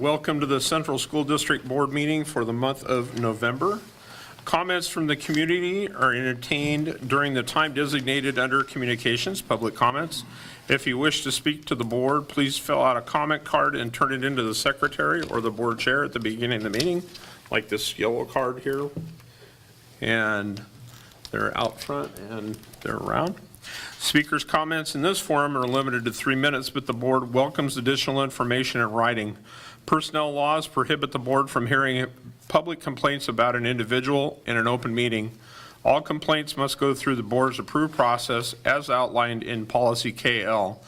welcome to the Central School District Board meeting for the month of November. Comments from the community are entertained during the time designated under communications, public comments. If you wish to speak to the board, please fill out a comment card and turn it into the secretary or the board chair at the beginning of the meeting, like this yellow card here. And they're out front and they're around. Speakers' comments in this forum are limited to 3 minutes, but the board welcomes additional information in writing. Personnel laws prohibit the board from hearing public complaints about an individual in an open meeting. All complaints must go through the board's approved process as outlined in Policy KL.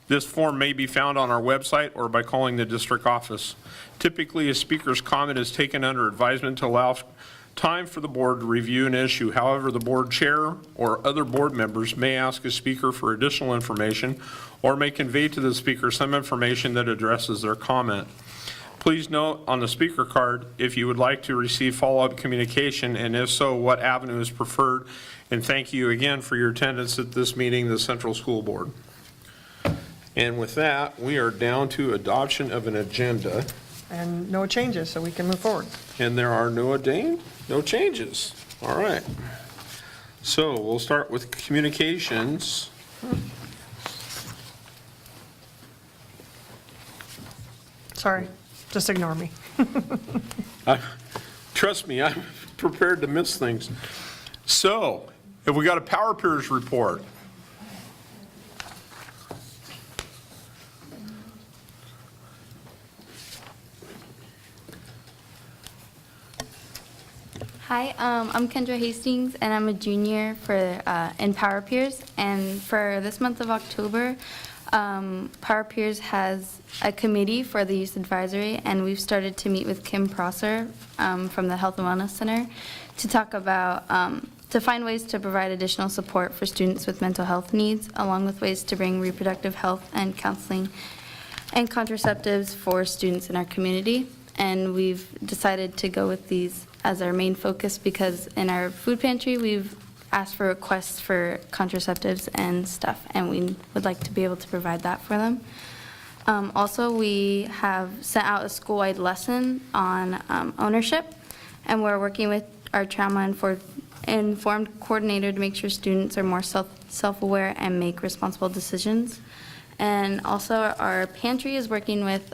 This form may be found on our website or by calling the district office. Typically, a speaker's comment is taken under advisement to allow time for the board to review an issue. However, the board chair or other board members may ask a speaker for additional information or may convey to the speaker some information that addresses their comment. Please note on the speaker card if you would like to receive follow-up communication, and if so, what avenue is preferred. And thank you again for your attendance at this meeting, the Central School Board. And with that, we are down to adoption of an agenda. And no changes, so we can move forward. And there are no changes. All right. So we'll start with communications. Sorry, just ignore me. Trust me, I'm prepared to miss things. So, have we got a Power Peers report? Hi, I'm Kendra Hastings, and I'm a junior in Power Peers. And for this month of October, Power Peers has a committee for the Youth Advisory, and we've started to meet with Kim Prosser from the Health and Wellness Center to talk about, to find ways to provide additional support for students with mental health needs, along with ways to bring reproductive health and counseling and contraceptives for students in our community. And we've decided to go with these as our main focus because in our food pantry, we've asked for requests for contraceptives and stuff, and we would like to be able to provide that for them. Also, we have sent out a school-wide lesson on ownership, and we're working with our trauma-informed coordinator to make sure students are more self-aware and make responsible decisions. And also, our pantry is working with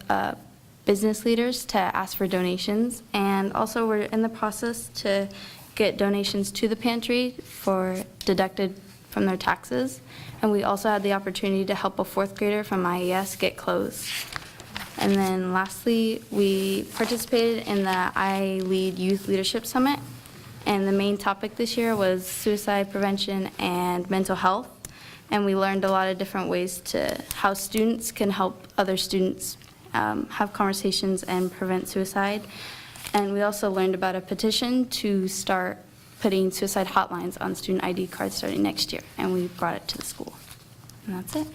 business leaders to ask for donations, and also we're in the process to get donations to the pantry for deducted from their taxes. And we also had the opportunity to help a 4th grader from IES get clothes. And then lastly, we participated in the I Lead Youth Leadership Summit, and the main topic this year was suicide prevention and mental health. And we learned a lot of different ways to how students can help other students have conversations and prevent suicide. And we also learned about a petition to start putting suicide hotlines on student ID cards starting next year, and we brought it to the school. And that's it.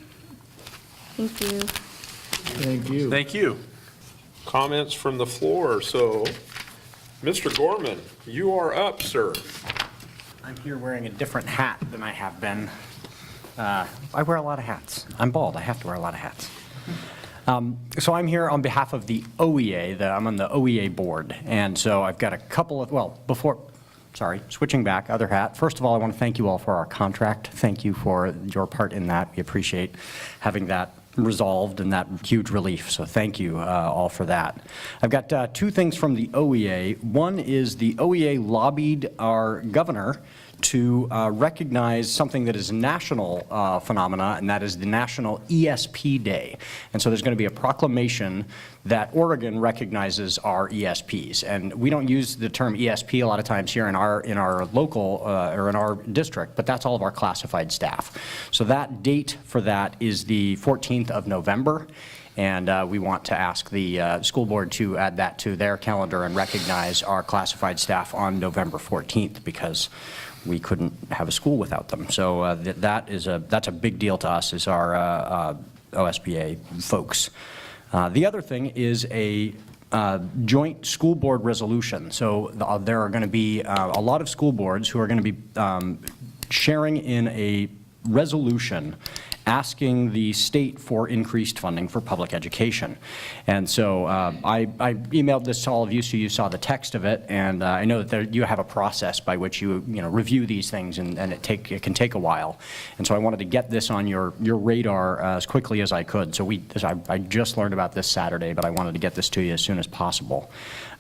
Thank you. Thank you. Thank you. Comments from the floor. So, Mr. Gorman, you are up, sir. I'm here wearing a different hat than I have been. I wear a lot of hats. I'm bald. I have to wear a lot of hats. So I'm here on behalf of the OEA. I'm on the OEA board, and so I've got a couple of, switching back, other hat. First of all, I want to thank you all for our contract. Thank you for your part in that. We appreciate having that resolved and that huge relief, so thank you all for that. I've got 2 things from the OEA. One is the OEA lobbied our governor to recognize something that is a national phenomena, and that is the National ESP Day. And so there's going to be a proclamation that Oregon recognizes our ESPs. And we don't use the term ESP a lot of times here in our local or in our district, but that's all of our classified staff. So that date for that is the 14th of November. And we want to ask the school board to add that to their calendar and recognize our classified staff on November 14th, because we couldn't have a school without them. So that's a big deal to us as our OSBA folks. The other thing is a joint school board resolution. So there are going to be a lot of school boards who are going to be sharing in a resolution asking the state for increased funding for public education. And so I emailed this to all of you, so you saw the text of it, and I know that you have a process by which you review these things, and it can take a while. And so I wanted to get this on your radar as quickly as I could. So I just learned about this Saturday, but I wanted to get this to you as soon as possible.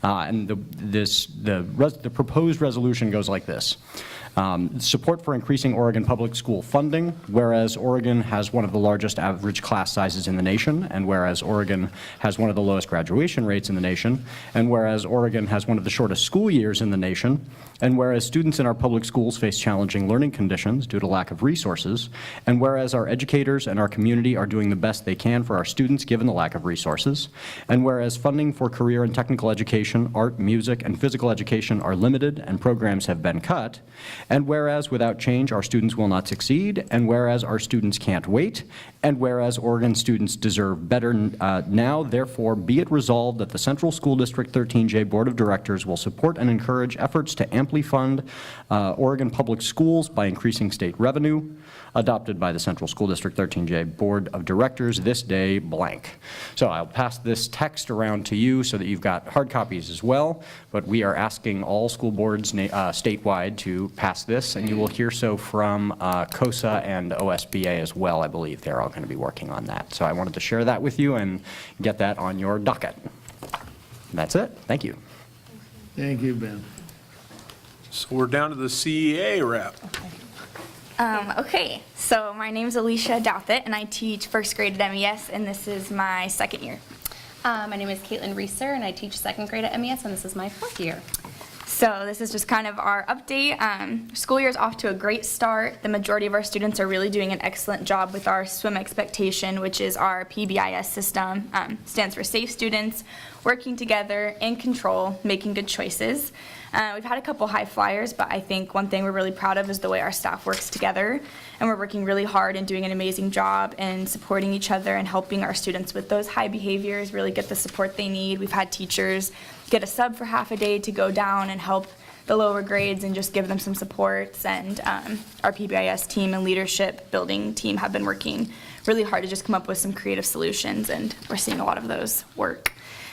And the proposed resolution goes like this. Support for increasing Oregon public school funding, whereas Oregon has one of the largest average class sizes in the nation, and whereas Oregon has one of the lowest graduation rates in the nation, and whereas Oregon has one of the shortest school years in the nation, and whereas students in our public schools face challenging learning conditions due to lack of resources, and whereas our educators and our community are doing the best they can for our students given the lack of resources, and whereas funding for career and technical education, art, music, and physical education are limited and programs have been cut, and whereas without change our students will not succeed, and whereas our students can't wait, and whereas Oregon students deserve better now, therefore be it resolved that the Central School District 13J Board of Directors will support and encourage efforts to amply fund Oregon public schools by increasing state revenue, adopted by the Central School District 13J Board of Directors this day blank. So I'll pass this text around to you so that you've got hard copies as well, but we are asking all school boards statewide to pass this, and you will hear so from COSA and OSBA as well, I believe. They're all going to be working on that. So I wanted to share that with you and get that on your docket. That's it. Thank you. Thank you, Ben. So we're down to the CEA rep. Okay, so my name's Alicia Dafa, and I teach first grade at MES, and this is my second year. My name is Caitlin Reeser, and I teach second grade at MES, and this is my 4th year. So this is just kind of our update. School year is off to a great start. The majority of our students are really doing an excellent job with our SWIM expectation, which is our PBIS system. Stands for Safe Students, Working Together, in Control, Making Good Choices. We've had a couple high flyers, but I think one thing we're really proud of is the way our staff works together, and we're working really hard and doing an amazing job and supporting each other and helping our students with those high behaviors really get the support they need. We've had teachers get a sub for half a day to go down and help the lower grades and just give them some supports, and our PBIS team and leadership building team have been working really hard to just come up with some creative solutions, and we're seeing a lot of those work.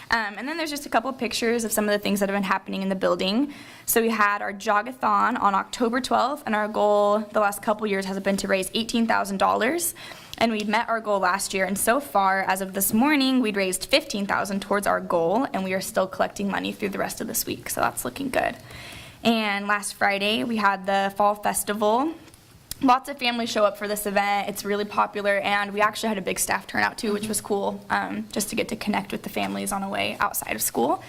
And then there's just a couple of pictures of some of the things that have been happening in the building. So we had our Jogathon on October 12th, and our goal the last couple years has been to raise $18,000. And we'd met our goal last year, and so far, as of this morning, we'd raised $15,000 towards our goal, and we are still collecting money through the rest of this week, so that's looking good. And last Friday, we had the Fall Festival. Lots of families show up for this event. It's really popular, and we actually had a big staff turnout too, which was cool, just to get to connect with the families on a way outside of school.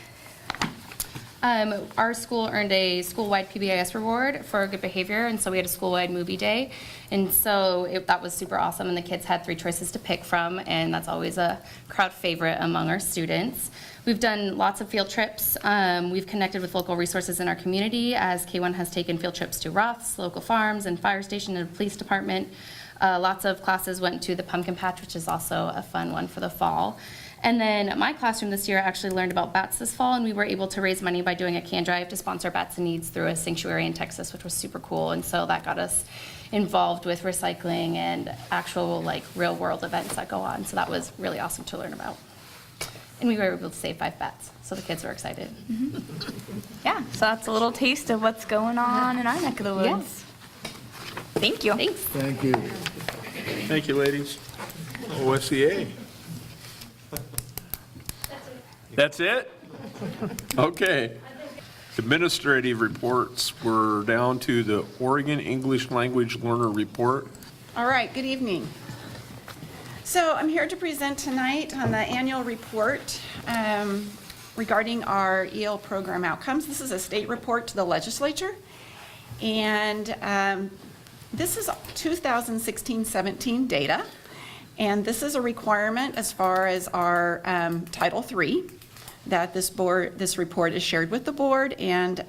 Our school earned a school-wide PBIS reward for good behavior, and so we had a school-wide movie day, and so that was super awesome, and the kids had 3 choices to pick from, and that's always a crowd favorite among our students. We've done lots of field trips. We've connected with local resources in our community, as K1 has taken field trips to Roth's, local farms, and fire station and police department. Lots of classes went to the pumpkin patch, which is also a fun one for the fall. And then my classroom this year actually learned about bats this fall, and we were able to raise money by doing a can drive to sponsor Bats in Needs through a sanctuary in Texas, which was super cool. And so that got us involved with recycling and actual real world events that go on. So that was really awesome to learn about. And we were able to save 5 bats, so the kids were excited. Yeah, so that's a little taste of what's going on in our neck of the woods. Yes. Thank you. Thanks. Thank you. Thank you, ladies. OSCA. That's it? Okay. Administrative reports, we're down to the Oregon English Language Learner Report. All right, good evening. So I'm here to present tonight on the annual report regarding our EL program outcomes. This is a state report to the legislature, and this is 2016-17 data, and this is a requirement as far as our Title III, that this report is shared with the board and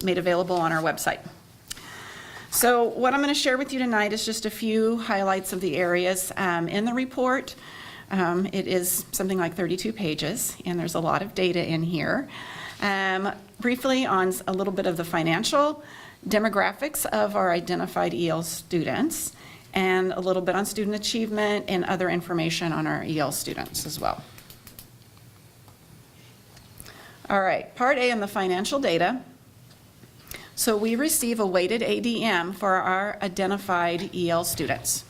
made available on our website. So what I'm going to share with you tonight is just a few highlights of the areas in the report. It is something like 32 pages, and there's a lot of data in here. Briefly on a little bit of the financial demographics of our identified EL students, and a little bit on student achievement and other information on our EL students as well. All right, Part A on the financial data. So we receive a weighted ADM for our identified EL students.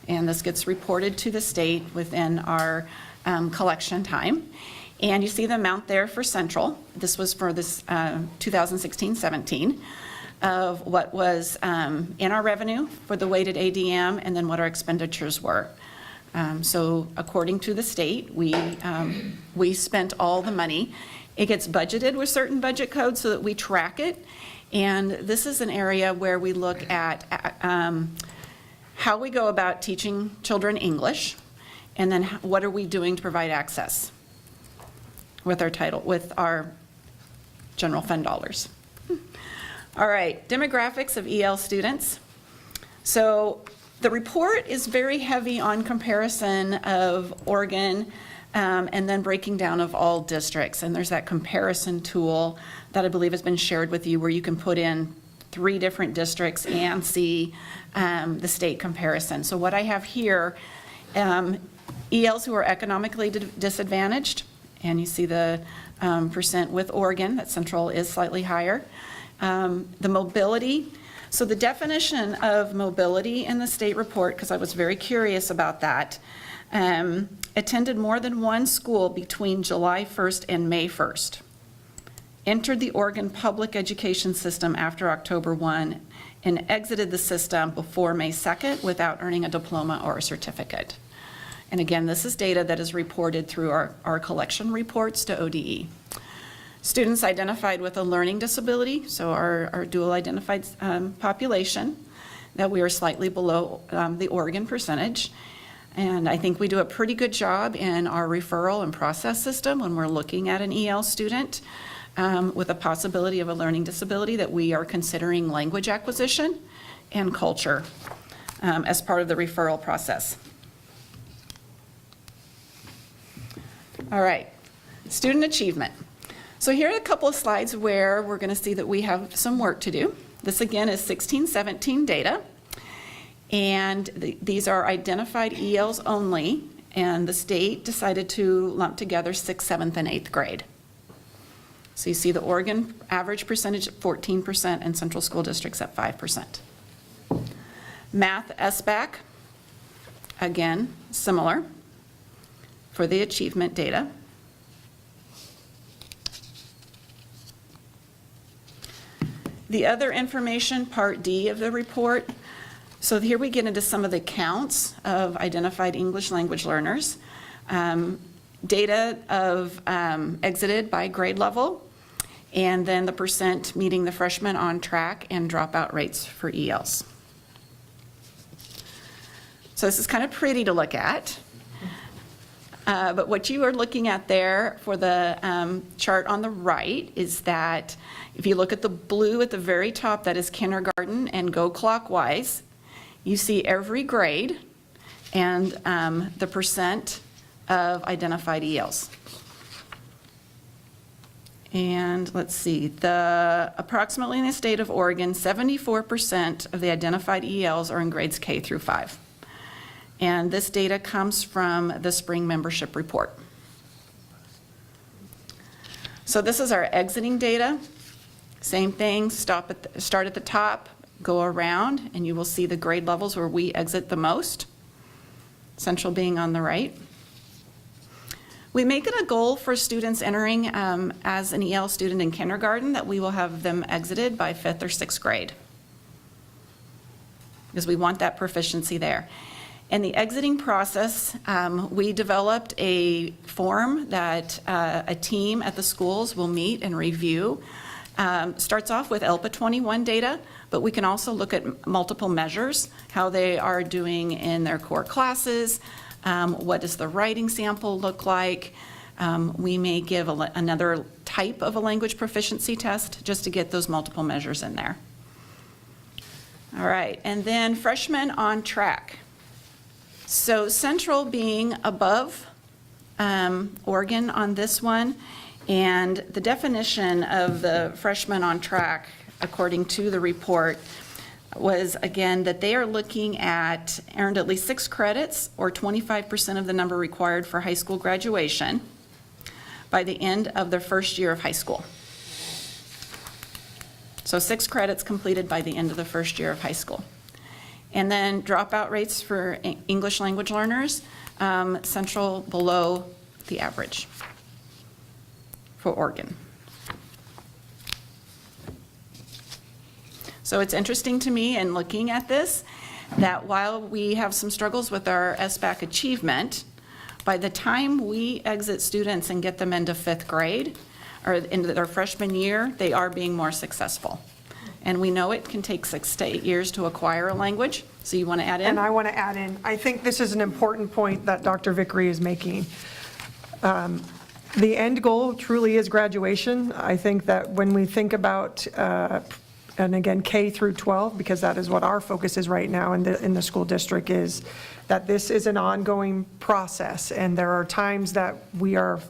And this gets reported to the state within our collection time. And you see the amount there for Central. This was for this 2016-17 of what was in our revenue for the weighted ADM and then what our expenditures were. So according to the state, we spent all the money. It gets budgeted with certain budget codes so that we track it. And this is an area where we look at how we go about teaching children English, and then what are we doing to provide access with our general fund dollars. All right, demographics of EL students. So the report is very heavy on comparison of Oregon and then breaking down of all districts. And there's that comparison tool that I believe has been shared with you where you can put in 3 different districts and see the state comparison. So what I have here, ELs who are economically disadvantaged, and you see the percent with Oregon, that Central is slightly higher. The mobility, so the definition of mobility in the state report, because I was very curious about that, attended more than one school between July 1st and May 1st. Entered the Oregon public education system after October 1 and exited the system before May 2nd without earning a diploma or a certificate. And again, this is data that is reported through our collection reports to ODE. Students identified with a learning disability, so our dual identified population, that we are slightly below the Oregon percentage. And I think we do a pretty good job in our referral and process system when we're looking at an EL student with a possibility of a learning disability that we are considering language acquisition and culture as part of the referral process. All right, student achievement. So here are a couple of slides where we're going to see that we have some work to do. This again is 16-17 data. And these are identified ELs only, and the state decided to lump together 6th, 7th, and 8th grade. So you see the Oregon average percentage at 14% and Central School Districts at 5%. Math SBAC, again, similar for the achievement data. The other information, Part D of the report. So here we get into some of the counts of identified English language learners. Data of exited by grade level, and then the percent meeting the freshman on track and dropout rates for ELs. So this is kind of pretty to look at. But what you are looking at there for the chart on the right is that if you look at the blue at the very top, that is kindergarten, and go clockwise, you see every grade and the percent of identified ELs. And let's see, approximately in the state of Oregon, 74% of the identified ELs are in grades K through 5. And this data comes from the spring membership report. So this is our exiting data. Same thing, start at the top, go around, and you will see the grade levels where we exit the most, Central being on the right. We make it a goal for students entering as an EL student in kindergarten that we will have them exited by 5th or 6th grade, because we want that proficiency there. In the exiting process, we developed a form that a team at the schools will meet and review. Starts off with ELPA 21 data, but we can also look at multiple measures, how they are doing in their core classes, what does the writing sample look like. We may give another type of a language proficiency test just to get those multiple measures in there. All right, and then freshmen on track. So Central being above Oregon on this one, and the definition of the freshman on track, according to the report, was, again, that they are looking at earned at least 6 credits or 25% of the number required for high school graduation by the end of their first year of high school. So 6 credits completed by the end of the first year of high school. And then dropout rates for English language learners, central below the average for Oregon. So it's interesting to me in looking at this that while we have some struggles with our SBAC achievement, by the time we exit students and get them into 5th grade or into their freshman year, they are being more successful. And we know it can take 6 to 8 years to acquire a language. So you want to add in? And I want to add in, I think this is an important point that Dr. Vickery is making. The end goal truly is graduation. I think that when we think about, and again, K through 12, because that is what our focus is right now in the school district, is that this is an ongoing process. And there are times that we are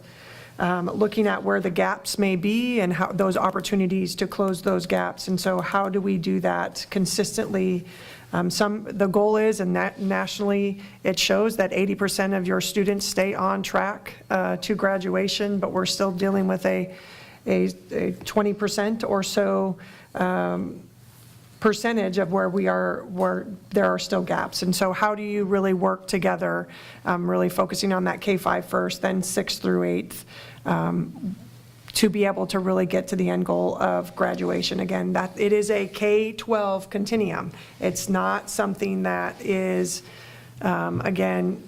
looking at where the gaps may be and how those opportunities to close those gaps. And so how do we do that consistently? The goal is, and nationally, it shows that 80% of your students stay on track to graduation, but we're still dealing with a 20% or so percentage of where there are still gaps. And so how do you really work together, really focusing on that K-5 first, then 6th through 8th, to be able to really get to the end goal of graduation. Again, that it is a K-12 continuum. It's not something that is, again,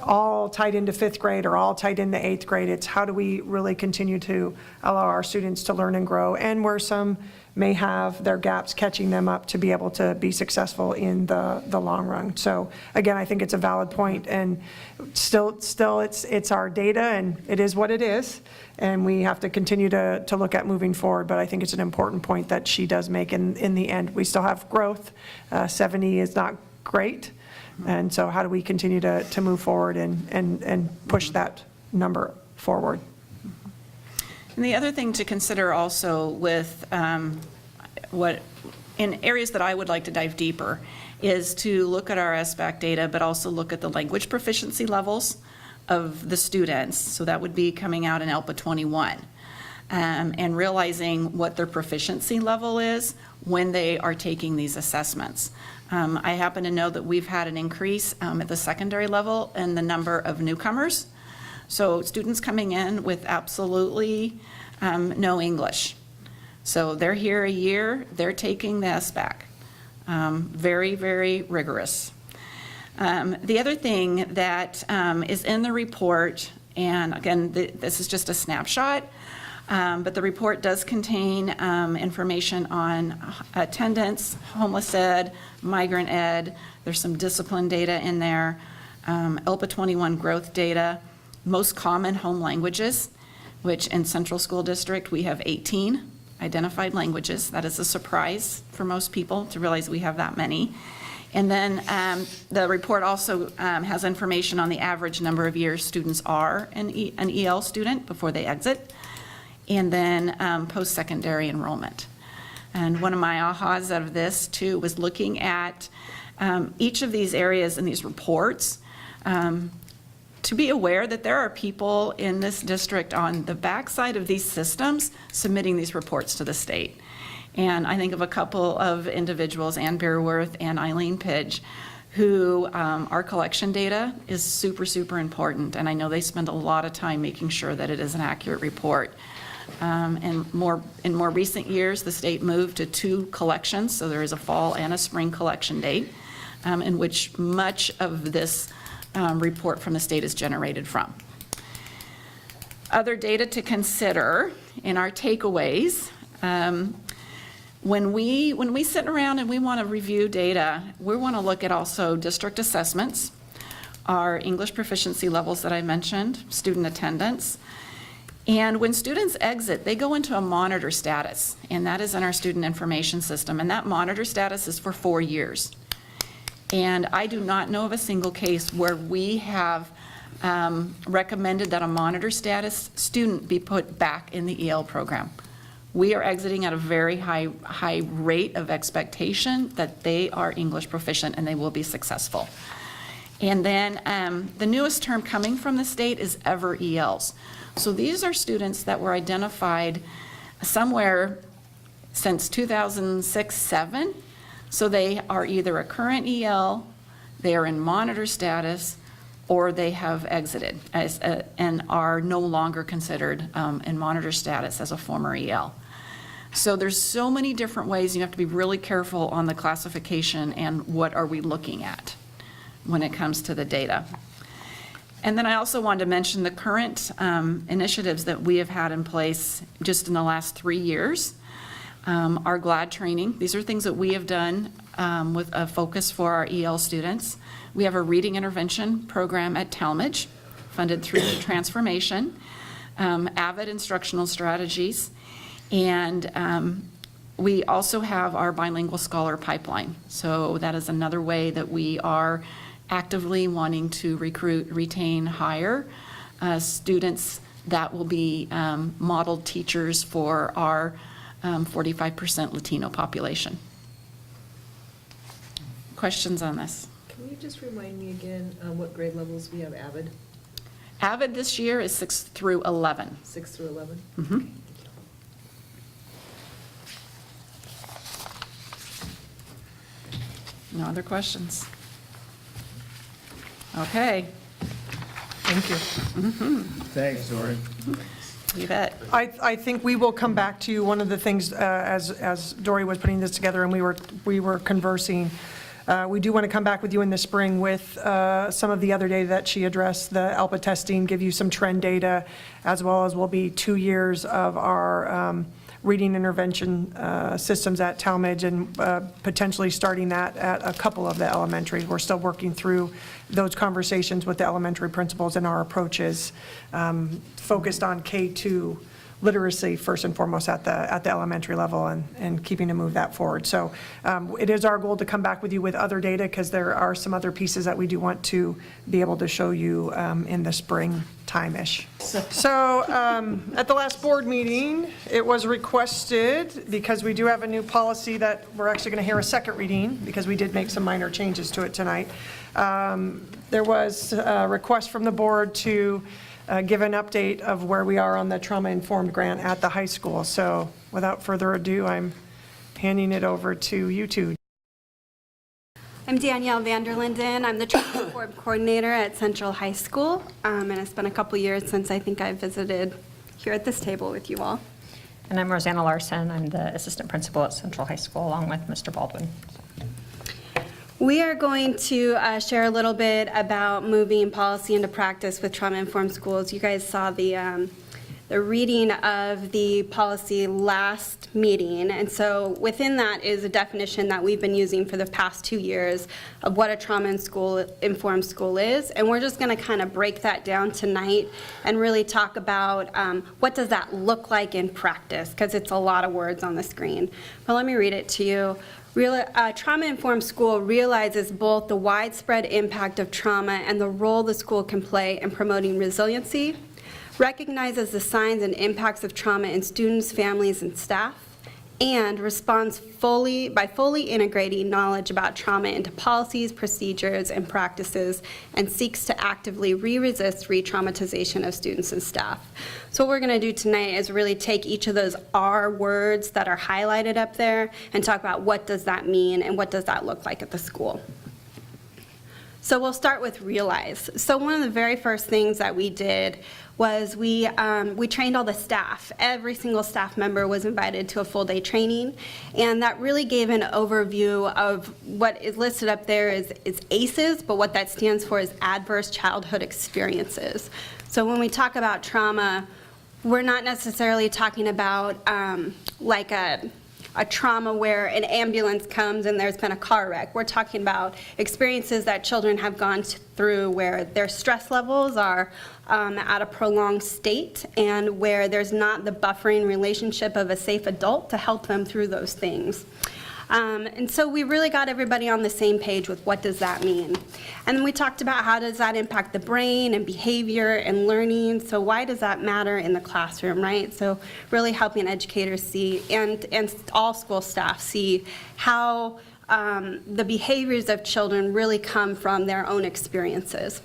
all tied into 5th grade or all tied into 8th grade. It's how do we really continue to allow our students to learn and grow, and where some may have their gaps catching them up to be able to be successful in the long run. So again, I think it's a valid point, and still it's our data, and it is what it is, and we have to continue to look at moving forward. But I think it's an important point that she does make. In the end, we still have growth. 70 is not great, and so how do we continue to move forward and push that number forward? And the other thing to consider also with in areas that I would like to dive deeper is to look at our SBAC data, but also look at the language proficiency levels of the students. So that would be coming out in ELPA 21, and realizing what their proficiency level is when they are taking these assessments. I happen to know that we've had an increase at the secondary level in the number of newcomers. So students coming in with absolutely no English. So they're here a year, they're taking the SBAC. Very, very rigorous. The other thing that is in the report, and again, this is just a snapshot, but the report does contain information on attendance, homeless ed, migrant ed. There's some discipline data in there, ELPA 21 growth data, most common home languages, which in Central School District, we have 18 identified languages. That is a surprise for most people to realize we have that many. And then the report also has information on the average number of years students are an EL student before they exit, and then post-secondary enrollment. And one of my ahas out of this too was looking at each of these areas in these reports, to be aware that there are people in this district on the backside of these systems submitting these reports to the state. And I think of a couple of individuals, Ann Beerworth and Eileen Pidge, who our collection data is super, super important. And I know they spend a lot of time making sure that it is an accurate report. And in more recent years, the state moved to 2 collections. So there is a fall and a spring collection date, in which much of this report from the state is generated from. Other data to consider in our takeaways, when we sit around and we want to review data, we want to look at also district assessments, our English proficiency levels that I mentioned, student attendance. And when students exit, they go into a monitor status, and that is in our student information system, and that monitor status is for 4 years. And I do not know of a single case where we have recommended that a monitor status student be put back in the EL program. we are exiting at a very high rate of expectation that they are English proficient and they will be successful. And then the newest term coming from the state is Ever ELs. So these are students that were identified somewhere since 2006-07. So they are either a current EL, they are in monitor status, or they have exited and are no longer considered in monitor status as a former EL. So there's so many different ways. You have to be really careful on the classification and what are we looking at when it comes to the data. And then I also wanted to mention the current initiatives that we have had in place just in the last 3 years. Our GLAD training, these are things that we have done with a focus for our EL students. We have a reading intervention program at Talmadge, funded through Transformation, AVID instructional strategies, and we also have our bilingual scholar pipeline. So that is another way that we are actively wanting to recruit, retain, hire students that will be modeled teachers for our 45% Latino population. Questions on this? Can you just remind me again what grade levels we have AVID? AVID this year is 6 through 11. 6 through 11? Mhm. No other questions? Okay, Thank you. Thanks, Dory. you bet. I think we will come back to you. One of the things, as Dory was putting this together and we were conversing, we do want to come back with you in the spring with some of the other data that she addressed, the ALPA testing, give you some trend data, as well as will be 2 years of our reading intervention systems at Talmadge and potentially starting that at a couple of the elementaries. We're still working through those conversations with the elementary principals, and our approaches focused on K2 literacy first and foremost at the elementary level and keeping to move that forward. So it is our goal to come back with you with other data because there are some other pieces that we do want to be able to show you in the spring time-ish. So at the last board meeting, it was requested, because we do have a new policy that we're actually going to hear a second reading because we did make some minor changes to it tonight. There was a request from the board to give an update of where we are on the trauma-informed grant at the high school. So without further ado, I'm handing it over to you two. I'm Danielle Vanderlinden. I'm the trauma-informed coordinator at Central High School, and it's been a couple years since I think I visited here at this table with you all. And I'm Rosanna Larson. I'm the assistant principal at Central High School, along with Mr. Baldwin. We are going to share a little bit about moving policy into practice with trauma-informed schools. You guys saw the reading of the policy last meeting, and so within that is a definition that we've been using for the past 2 years of what a trauma-informed school is, and we're just going to kind of break that down tonight and really talk about what does that look like in practice, because it's a lot of words on the screen. But let me read it to you. Trauma-informed school realizes both the widespread impact of trauma and the role the school can play in promoting resiliency, recognizes the signs and impacts of trauma in students, families, and staff, and responds by fully integrating knowledge about trauma into policies, procedures, and practices, and seeks to actively resist re-traumatization of students and staff. So what we're going to do tonight is really take each of those R words that are highlighted up there and talk about what does that mean and what does that look like at the school. So we'll start with realize. So one of the very first things that we did was we trained all the staff. Every single staff member was invited to a full-day training, and that really gave an overview of what is listed up there is ACEs, but what that stands for is Adverse Childhood Experiences. So when we talk about trauma, we're not necessarily talking about like a trauma where an ambulance comes and there's been a car wreck. We're talking about experiences that children have gone through where their stress levels are at a prolonged state and where there's not the buffering relationship of a safe adult to help them through those things. And so we really got everybody on the same page with what does that mean. And then we talked about how does that impact the brain and behavior and learning. So why does that matter in the classroom, right? So really helping educators see and all school staff see how the behaviors of children really come from their own experiences.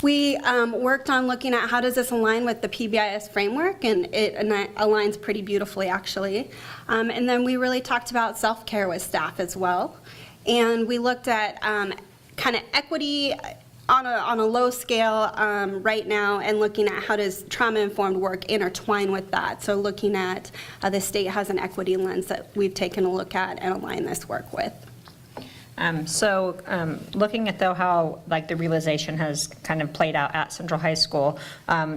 We worked on looking at how does this align with the PBIS framework, and it aligns pretty beautifully, actually. And then we really talked about self-care with staff as well. And we looked at kind of equity on a low scale right now, and looking at how does trauma-informed work intertwine with that. So looking at the state has an equity lens that we've taken a look at and align this work with. Looking at though how like the realization has kind of played out at Central High School.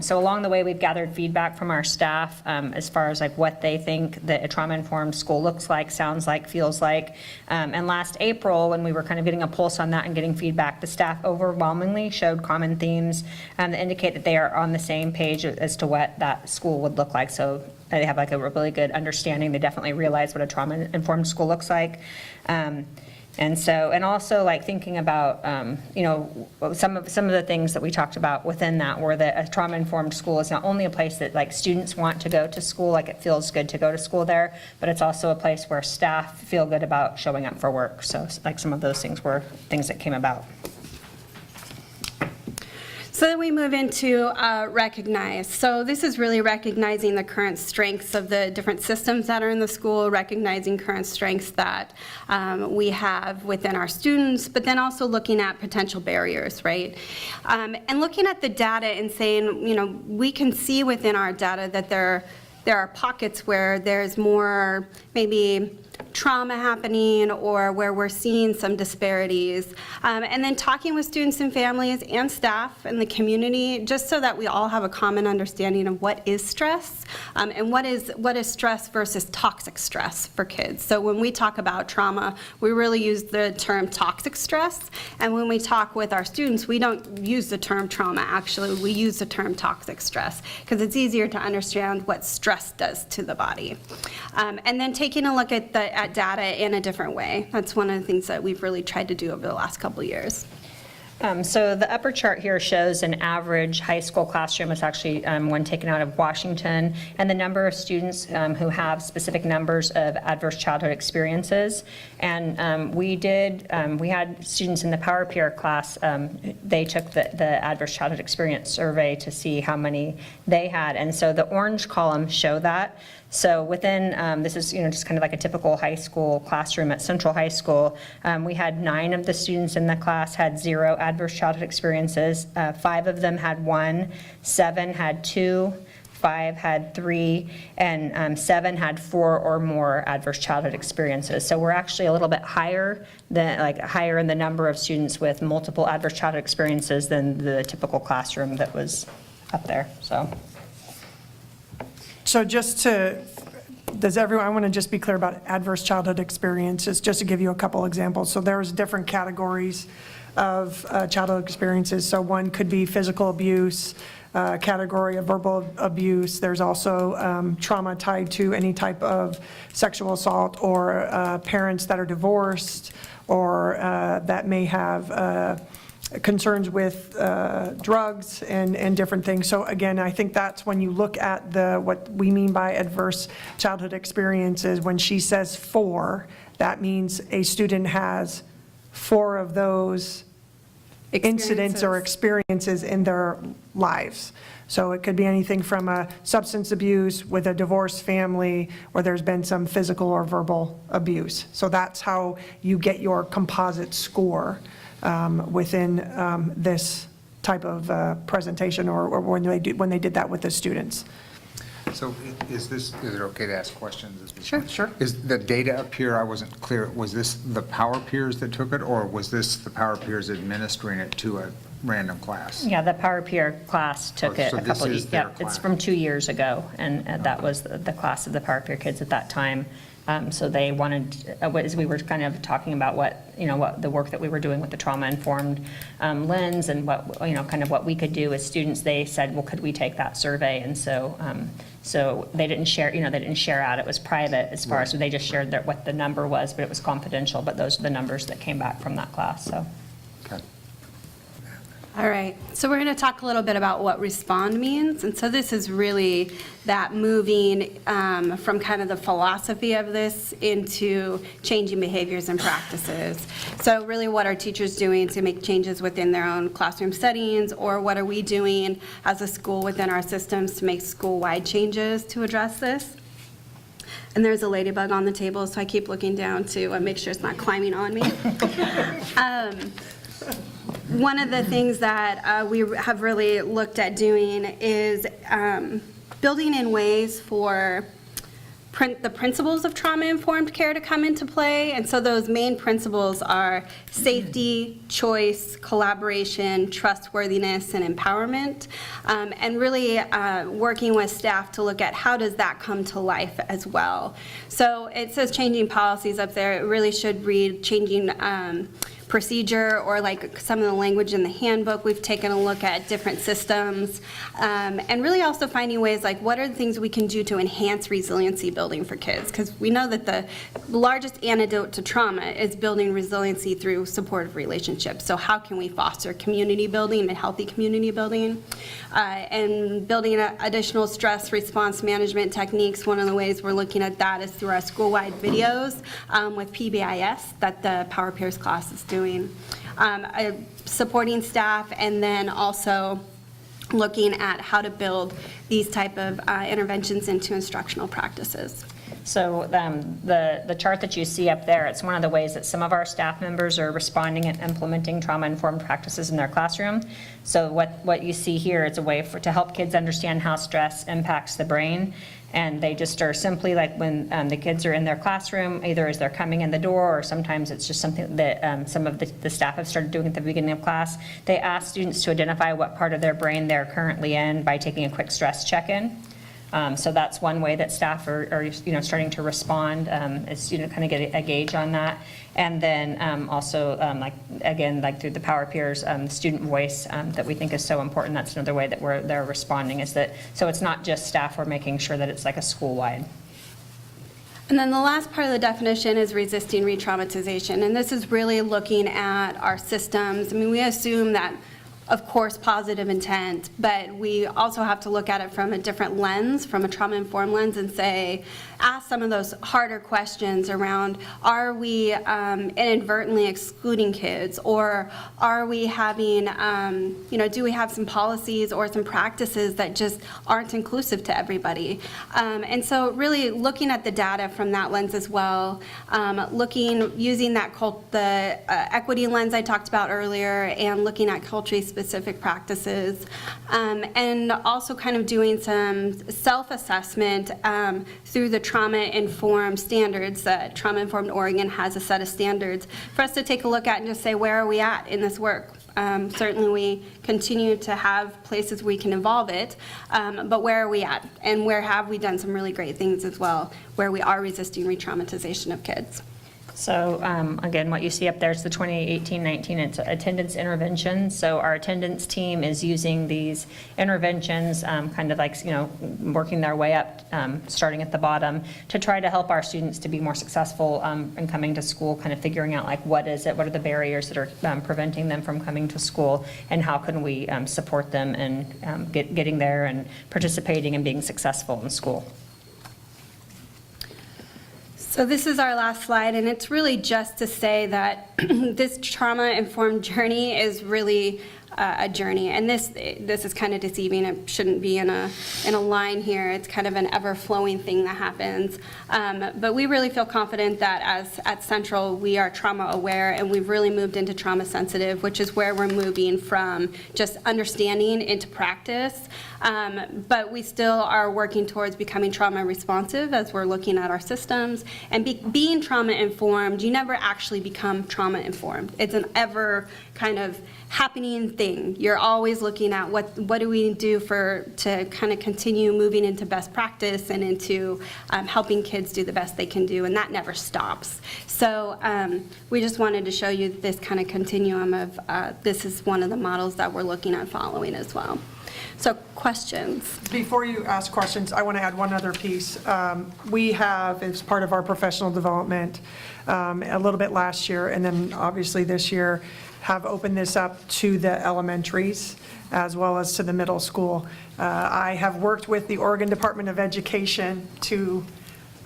So along the way, we've gathered feedback from our staff as far as like what they think that a trauma-informed school looks like, sounds like, feels like. And last April, when we were kind of getting a pulse on that and getting feedback, the staff overwhelmingly showed common themes that indicate that they are on the same page as to what that school would look like. So they have like a really good understanding. They definitely realize what a trauma-informed school looks like. And also like thinking about, some of the things that we talked about within that were that a trauma-informed school is not only a place that like students want to go to school, like it feels good to go to school there, but it's also a place where staff feel good about showing up for work. So like some of those things were things that came about. So then we move into recognize. So this is really recognizing the current strengths of the different systems that are in the school, recognizing current strengths that we have within our students, but then also looking at potential barriers, right? And looking at the data and saying, we can see within our data that there are pockets where there's more maybe trauma happening or where we're seeing some disparities. And then talking with students and families and staff and the community, just so that we all have a common understanding of what is stress and what is stress versus toxic stress for kids. So when we talk about trauma, we really use the term toxic stress. And when we talk with our students, we don't use the term trauma, actually. We use the term toxic stress because it's easier to understand what stress does to the body. And then taking a look at data in a different way. That's one of the things that we've really tried to do over the last couple of years. So the upper chart here shows an average high school classroom. It's actually one taken out of Washington, and the number of students who have specific numbers of adverse childhood experiences. And we had students in the Power Peer class, they took the adverse childhood experience survey to see how many they had. And so the orange columns show that. So within, this is just kind of like a typical high school classroom at Central High School. We had 9 of the students in the class had 0 adverse childhood experiences. 5 of them had 1, 7 had 2, 5 had 3, and 7 had 4 or more adverse childhood experiences. So we're actually a little bit higher in the number of students with multiple adverse childhood experiences than the typical classroom that was up there. So I want to just be clear about adverse childhood experiences, just to give you a couple examples. So there's different categories of childhood experiences. So one could be physical abuse, category of verbal abuse. There's also trauma tied to any type of sexual assault, or parents that are divorced, or that may have concerns with drugs and different things. So again, I think that's when you look at what we mean by adverse childhood experiences. When she says 4, that means a student has 4 of those incidents or experiences in their lives. So it could be anything from a substance abuse with a divorced family where there's been some physical or verbal abuse. So that's how you get your composite score within this type of presentation, or when they did that with the students. So is it okay to ask questions at this Sure, point? sure. Is the data up here, I wasn't clear, was this the Power Peers that took it, or was this the Power Peers administering it to a random class? Yeah, the Power Peer class took it So a couple this of is their it's class. from 2 years ago, and that was the class of the Power Peer kids at that time. So they wanted, as we were kind of talking about what the work that we were doing with the trauma-informed lens, and what, kind of what we could do as students, they said, well, could we take that survey? And so So they didn't share, they didn't share out. It was private as far as, they just shared what the number was, but it was confidential. But those are the numbers that came back from that class, so. Okay. All right, so we're going to talk a little bit about what respond means. And so this is really that moving from kind of the philosophy of this into changing behaviors and practices. So really what are teachers doing to make changes within their own classroom settings, or what are we doing as a school within our systems to make school-wide changes to address this? And there's a ladybug on the table, so I keep looking down to make sure it's not climbing on me. One of the things that we have really looked at doing is building in ways for the principles of trauma-informed care to come into play. And so those main principles are safety, choice, collaboration, trustworthiness, and empowerment. And really working with staff to look at how does that come to life as well. So it says changing policies up there. It really should read changing procedure, or like some of the language in the handbook. We've taken a look at different systems, and really also finding ways like what are the things we can do to enhance resiliency building for kids, because we know that the largest antidote to trauma is building resiliency through supportive relationships. So how can we foster community building and healthy community building, and building additional stress response management techniques? One of the ways we're looking at that is through our school-wide videos with PBIS that the Power Peers class is doing. Supporting staff, and then also looking at how to build these type of interventions into instructional practices. So the chart that you see up there, it's one of the ways that some of our staff members are responding and implementing trauma-informed practices in their classroom. So what you see here is a way to help kids understand how stress impacts the brain. And they just are simply like when the kids are in their classroom, either as they're coming in the door, or sometimes it's just something that some of the staff have started doing at the beginning of class. They ask students to identify what part of their brain they're currently in by taking a quick stress check-in. So that's one way that staff are starting to respond, is kind of get a gauge on that. And then also, like through the Power Peers, the student voice that we think is so important. That's another way that they're responding, is that, so it's not just staff, we're making sure that it's like a school-wide. And then the last part of the definition is resisting re-traumatization. And this is really looking at our systems. I mean, we assume that, of course, positive intent, but we also have to look at it from a different lens, from a trauma-informed lens, and ask some of those harder questions around, are we inadvertently excluding kids, or are we having, do we have some policies or some practices that just aren't inclusive to everybody? And so really looking at the data from that lens as well, using the equity lens I talked about earlier, and looking at culturally specific practices, and also kind of doing some self-assessment through the trauma-informed standards. That Trauma-Informed Oregon has a set of standards for us to take a look at and just say, where are we at in this work? Certainly we continue to have places we can evolve it, but where are we at? And where have we done some really great things as well, where we are resisting re-traumatization of kids? So again, what you see up there is the 2018-19 attendance interventions. So our attendance team is using these interventions, kind of like, working their way up, starting at the bottom, to try to help our students to be more successful in coming to school, kind of figuring out like what is it, what are the barriers that are preventing them from coming to school, and how can we support them in getting there and participating and being successful in school. So this is our last slide, and it's really just to say that this trauma-informed journey is really a journey, and this is kind of deceiving. It shouldn't be in a line here. It's kind of an ever-flowing thing that happens. But we really feel confident that at Central we are trauma-aware, and we've really moved into trauma-sensitive, which is where we're moving from just understanding into practice. But we still are working towards becoming trauma-responsive as we're looking at our systems. And being trauma-informed, you never actually become trauma-informed. It's an ever kind of happening thing. You're always looking at what do we do to kind of continue moving into best practice and into helping kids do the best they can do, and that never stops. So we just wanted to show you this kind of continuum of this is one of the models that we're looking at following as well. So questions? Before you ask questions, I want to add one other piece. We have, as part of our professional development, a little bit last year, and then obviously this year, have opened this up to the elementaries as well as to the middle school. I have worked with the Oregon Department of Education to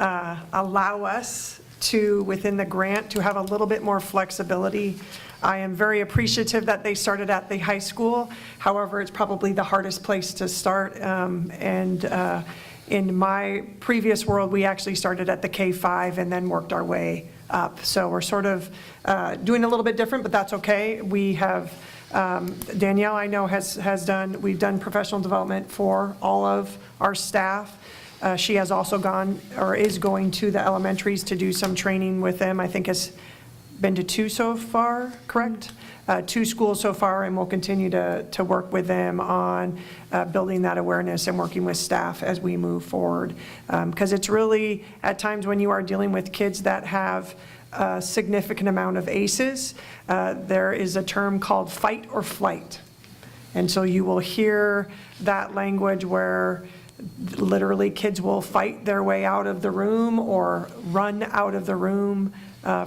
allow us to, within the grant, to have a little bit more flexibility. I am very appreciative that they started at the high school. However, it's probably the hardest place to start. In my previous world, we actually started at the K-5 and then worked our way up. So we're sort of doing a little bit different, but that's okay. We have, Danielle, I know, we've done professional development for all of our staff. She has also gone, or is going to the elementaries to do some training with them. I think has been to 2 so far, correct? 2 schools so far, and we'll continue to work with them on building that awareness and working with staff as we move forward. Because it's really, at times when you are dealing with kids that have a significant amount of ACEs, there is a term called fight or flight. And so you will hear that language where literally kids will fight their way out of the room or run out of the room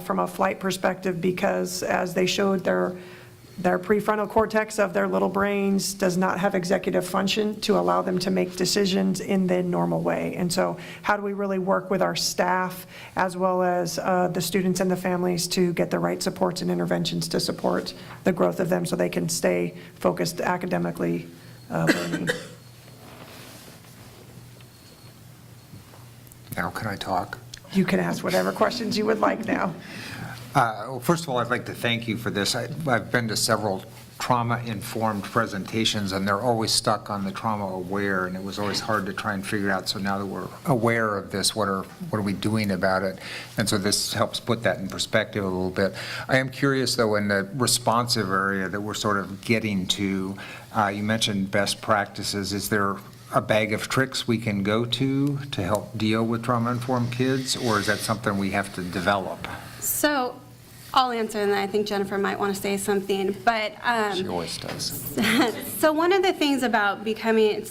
from a flight perspective, because as they showed, their prefrontal cortex of their little brains does not have executive function to allow them to make decisions in the normal way. And so how do we really work with our staff as well as the students and the families to get the right supports and interventions to support the growth of them so they can stay focused academically learning. Now can I talk? You can ask whatever questions you would like now. Well, first of all, I'd like to thank you for this. I've been to several trauma-informed presentations, and they're always stuck on the trauma-aware, and it was always hard to try and figure out. So now that we're aware of this, what are we doing about it? And so this helps put that in perspective a little bit. I am curious, though, in the responsive area that we're sort of getting to, you mentioned best practices. Is there a bag of tricks we can go to help deal with trauma-informed kids, or is that something we have to develop? So I'll answer, and then I think Jennifer might want to say something. But She always does. so one of the things about becoming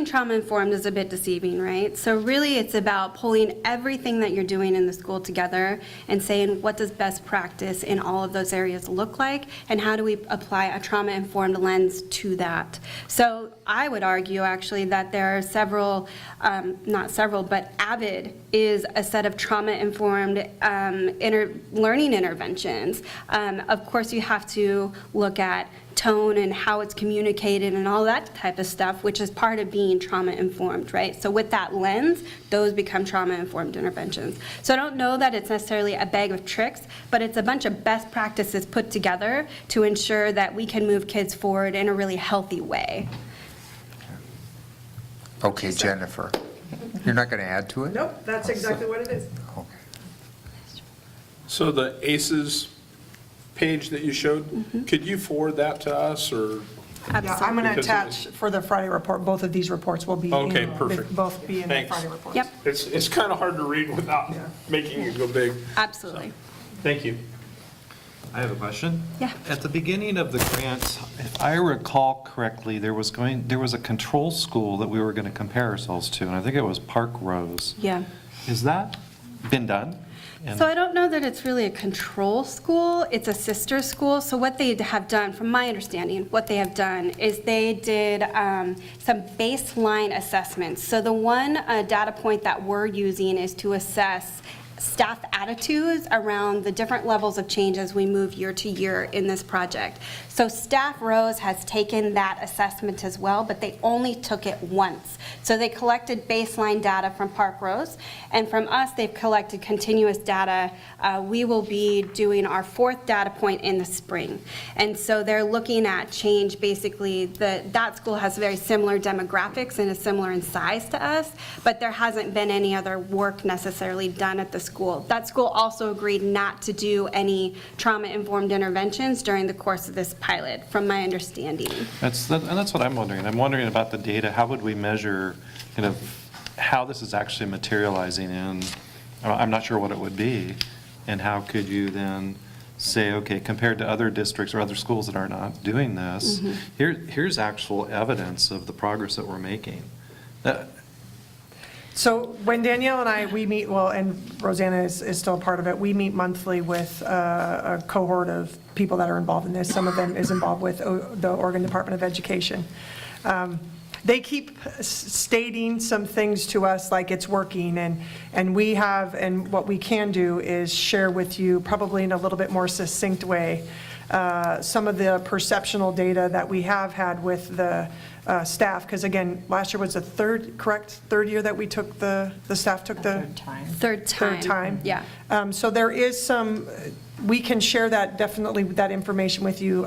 trauma-informed is a bit deceiving, right? So really it's about pulling everything that you're doing in the school together and saying, what does best practice in all of those areas look like, and how do we apply a trauma-informed lens to that? So I would argue, actually, that there are several, not several, but AVID is a set of trauma-informed learning interventions. Of course, you have to look at tone and how it's communicated and all that type of stuff, which is part of being trauma-informed, right? So with that lens, those become trauma-informed interventions. So I don't know that it's necessarily a bag of tricks, but it's a bunch of best practices put together to ensure that we can move kids forward in a really healthy way. Okay, Jennifer, you're not going to add to it? Nope, that's exactly what it is. Okay. So the ACEs page that you showed, could you forward that to us, or? Yeah, I'm going to Because attach for the Friday report, both of these reports will be in. Okay, perfect. Both be in the Thanks. Friday reports. Yep, It's kind of hard to read without making it go big. absolutely. Thank you. I have a question. Yeah. At the beginning of the grant, if I recall correctly, there was a control school that we were going to compare ourselves to, and I think it was Park Rose. Yeah. Has that been done? And- So I don't know that it's really a control school, it's a sister school. So what they have done, from my understanding, what they have done is they did some baseline assessments. So the one data point that we're using is to assess staff attitudes around the different levels of change as we move year to year in this project. So Staff Rose has taken that assessment as well, but they only took it once. So they collected baseline data from Park Rose, and from us, they've collected continuous data. We will be doing our 4th data point in the spring. And so they're looking at change, basically, that school has very similar demographics and is similar in size to us, but there hasn't been any other work necessarily done at the school. That school also agreed not to do any trauma-informed interventions during the course of this pilot, from my understanding. That's what I'm wondering. I'm wondering about the data. How would we measure kind of how this is actually materializing in, I'm not sure what it would be, and how could you then say, okay, compared to other districts or other schools that are not doing this, here's actual evidence of the progress that we're making. So when Danielle and I, we meet, well, and Rosanna is still a part of it, we meet monthly with a cohort of people that are involved in this. Some of them is involved with the Oregon Department of Education. They keep stating some things to us like it's working, and we have, and what we can do is share with you, probably in a little bit more succinct way, some of the perceptional data that we have had with the staff, because again, last year was the third year that we took the staff took the Third time. Yeah. So there is some, we can share that, definitely that information with you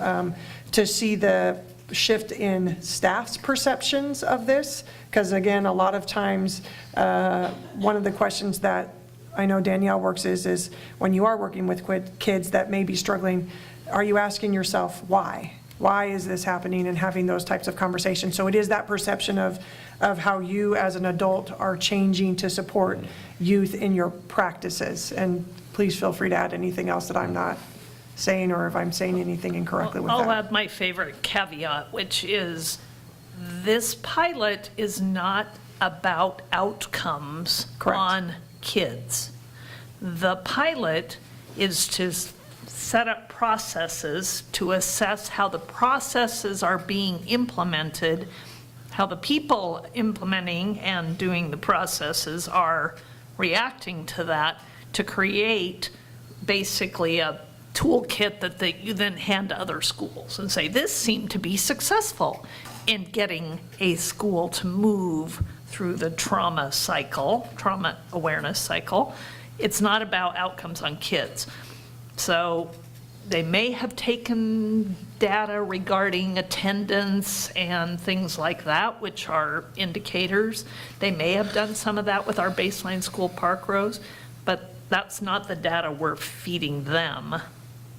to see the shift in staff's perceptions of this, because again, a lot of times, one of the questions that I know Danielle works is when you are working with kids that may be struggling, are you asking yourself why? Why is this happening, and having those types of conversations? So it is that perception of how you as an adult are changing to support youth in your practices. And please feel free to add anything else that I'm not saying, or if I'm saying anything incorrectly with that. I'll add my favorite caveat, which is this pilot is not about outcomes on kids. The pilot is to set up processes to assess how the processes are being implemented, how the people implementing and doing the processes are reacting to that, to create basically a toolkit that you then hand to other schools and say, this seemed to be successful in getting a school to move through the trauma awareness cycle. It's not about outcomes on kids. So they may have taken data regarding attendance and things like that, which are indicators. They may have done some of that with our baseline school park rows, but that's not the data we're feeding them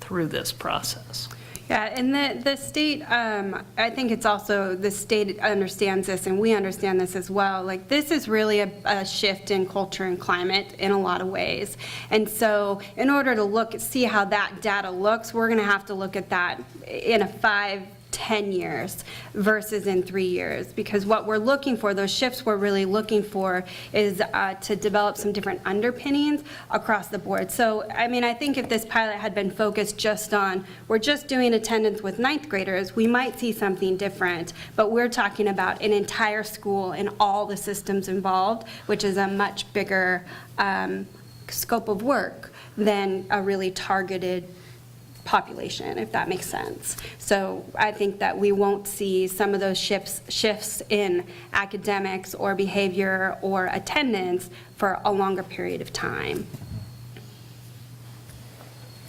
through this process. Yeah, and the state, I think it's also, the state understands this, and we understand this as well. Like, this is really a shift in culture and climate in a lot of ways. And so in order to see how that data looks, we're gonna have to look at that in a 5-10 years versus in 3 years, because what we're looking for, those shifts we're really looking for, is to develop some different underpinnings across the board. So, I mean, I think if this pilot had been focused just on, we're just doing attendance with 9th graders, we might see something different, but we're talking about an entire school and all the systems involved, which is a much bigger scope of work than a really targeted population, if that makes sense. So I think that we won't see some of those shifts in academics or behavior or attendance for a longer period of time.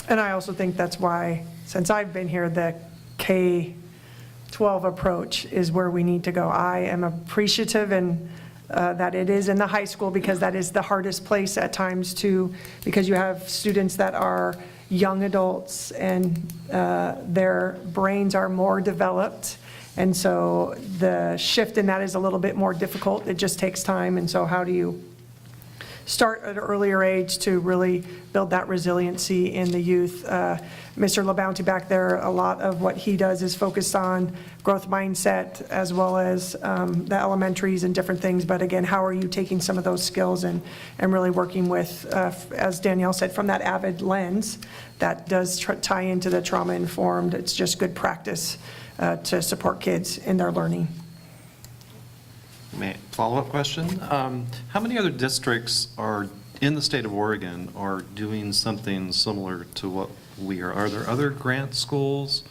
And I also think that's why, since I've been here, the K-12 approach is where we need to go. I am appreciative and that it is in the high school, because that is the hardest place at times to, because you have students that are young adults and their brains are more developed. And so the shift in that is a little bit more difficult. It just takes time. And so how do you start at an earlier age to really build that resiliency in the youth? Mr. LaBounty back there, a lot of what he does is focused on growth mindset as well as the elementaries and different things. But again, how are you taking some of those skills and really working with, as Danielle said, from that AVID lens that does tie into the trauma-informed. It's just good practice to support kids in their learning. Follow-up question. How many other districts are in the state of Oregon are doing something similar to what we are? Are there other grant schools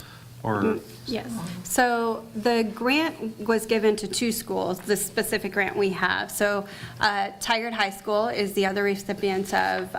or? Yes. So the grant was given to 2 schools, the specific grant we have. So Tigard High School is the other recipient of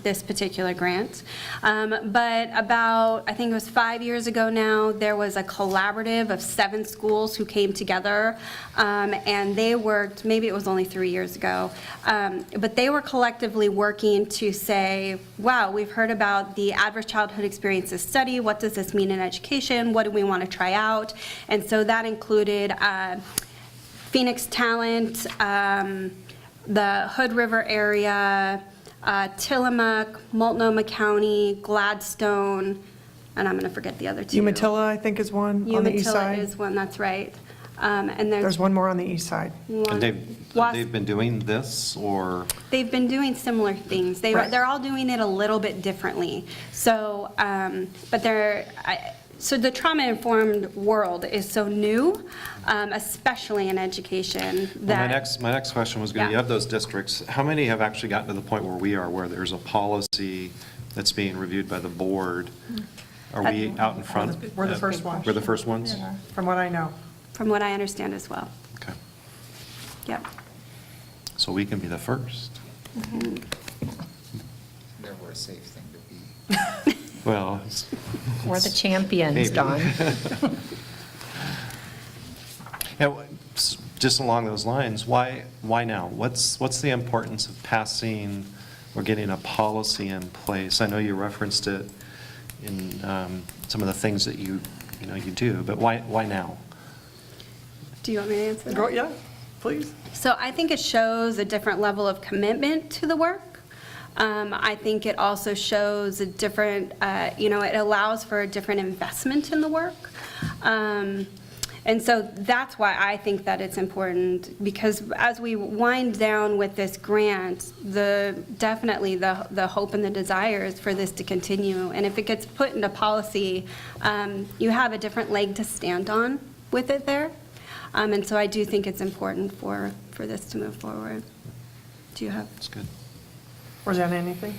this particular grant. But about, I think it was 5 years ago now, there was a collaborative of 7 schools who came together, and they worked, maybe it was only 3 years ago, but they were collectively working to say, wow, we've heard about the Adverse Childhood Experiences Study. What does this mean in education? What do we want to try out? And so that included Phoenix Talent, the Hood River area, Tillamook, Multnomah County, Gladstone, and I'm going to forget the other two. Umatilla, I think, is one on the east Umatilla side. is one, that's right. And There's one more on the east side. one- And they've been doing this, or? They've been doing similar things. Right. They're all doing it a little bit differently. So, so the trauma-informed world is so new, especially in education, Well, that. my next question was going to, Yeah. you have those districts, how many have actually gotten to the point where we are, where there's a policy that's being reviewed by the board? Are we out in front? We're the first ones. We're the first ones? From what I know. From what I understand as well. Okay. Yep. So we can be the first. Never a safe thing to be. Well. We're the champions, Maybe. Dawn. Yeah, just along those lines, why now? What's the importance of passing or getting a policy in place? I know you referenced it in some of the things that you do, but why now? Do you want me to answer that? Yeah, please. So I think it shows a different level of commitment to the work. I think it also shows a different, it allows for a different investment in the work. And so that's why I think that it's important, because as we wind down with this grant, definitely the hope and the desire is for this to continue. And if it gets put into policy, you have a different leg to stand on with it there. And so I do think it's important for this to move forward. Do you have? That's good. Rosanna, anything?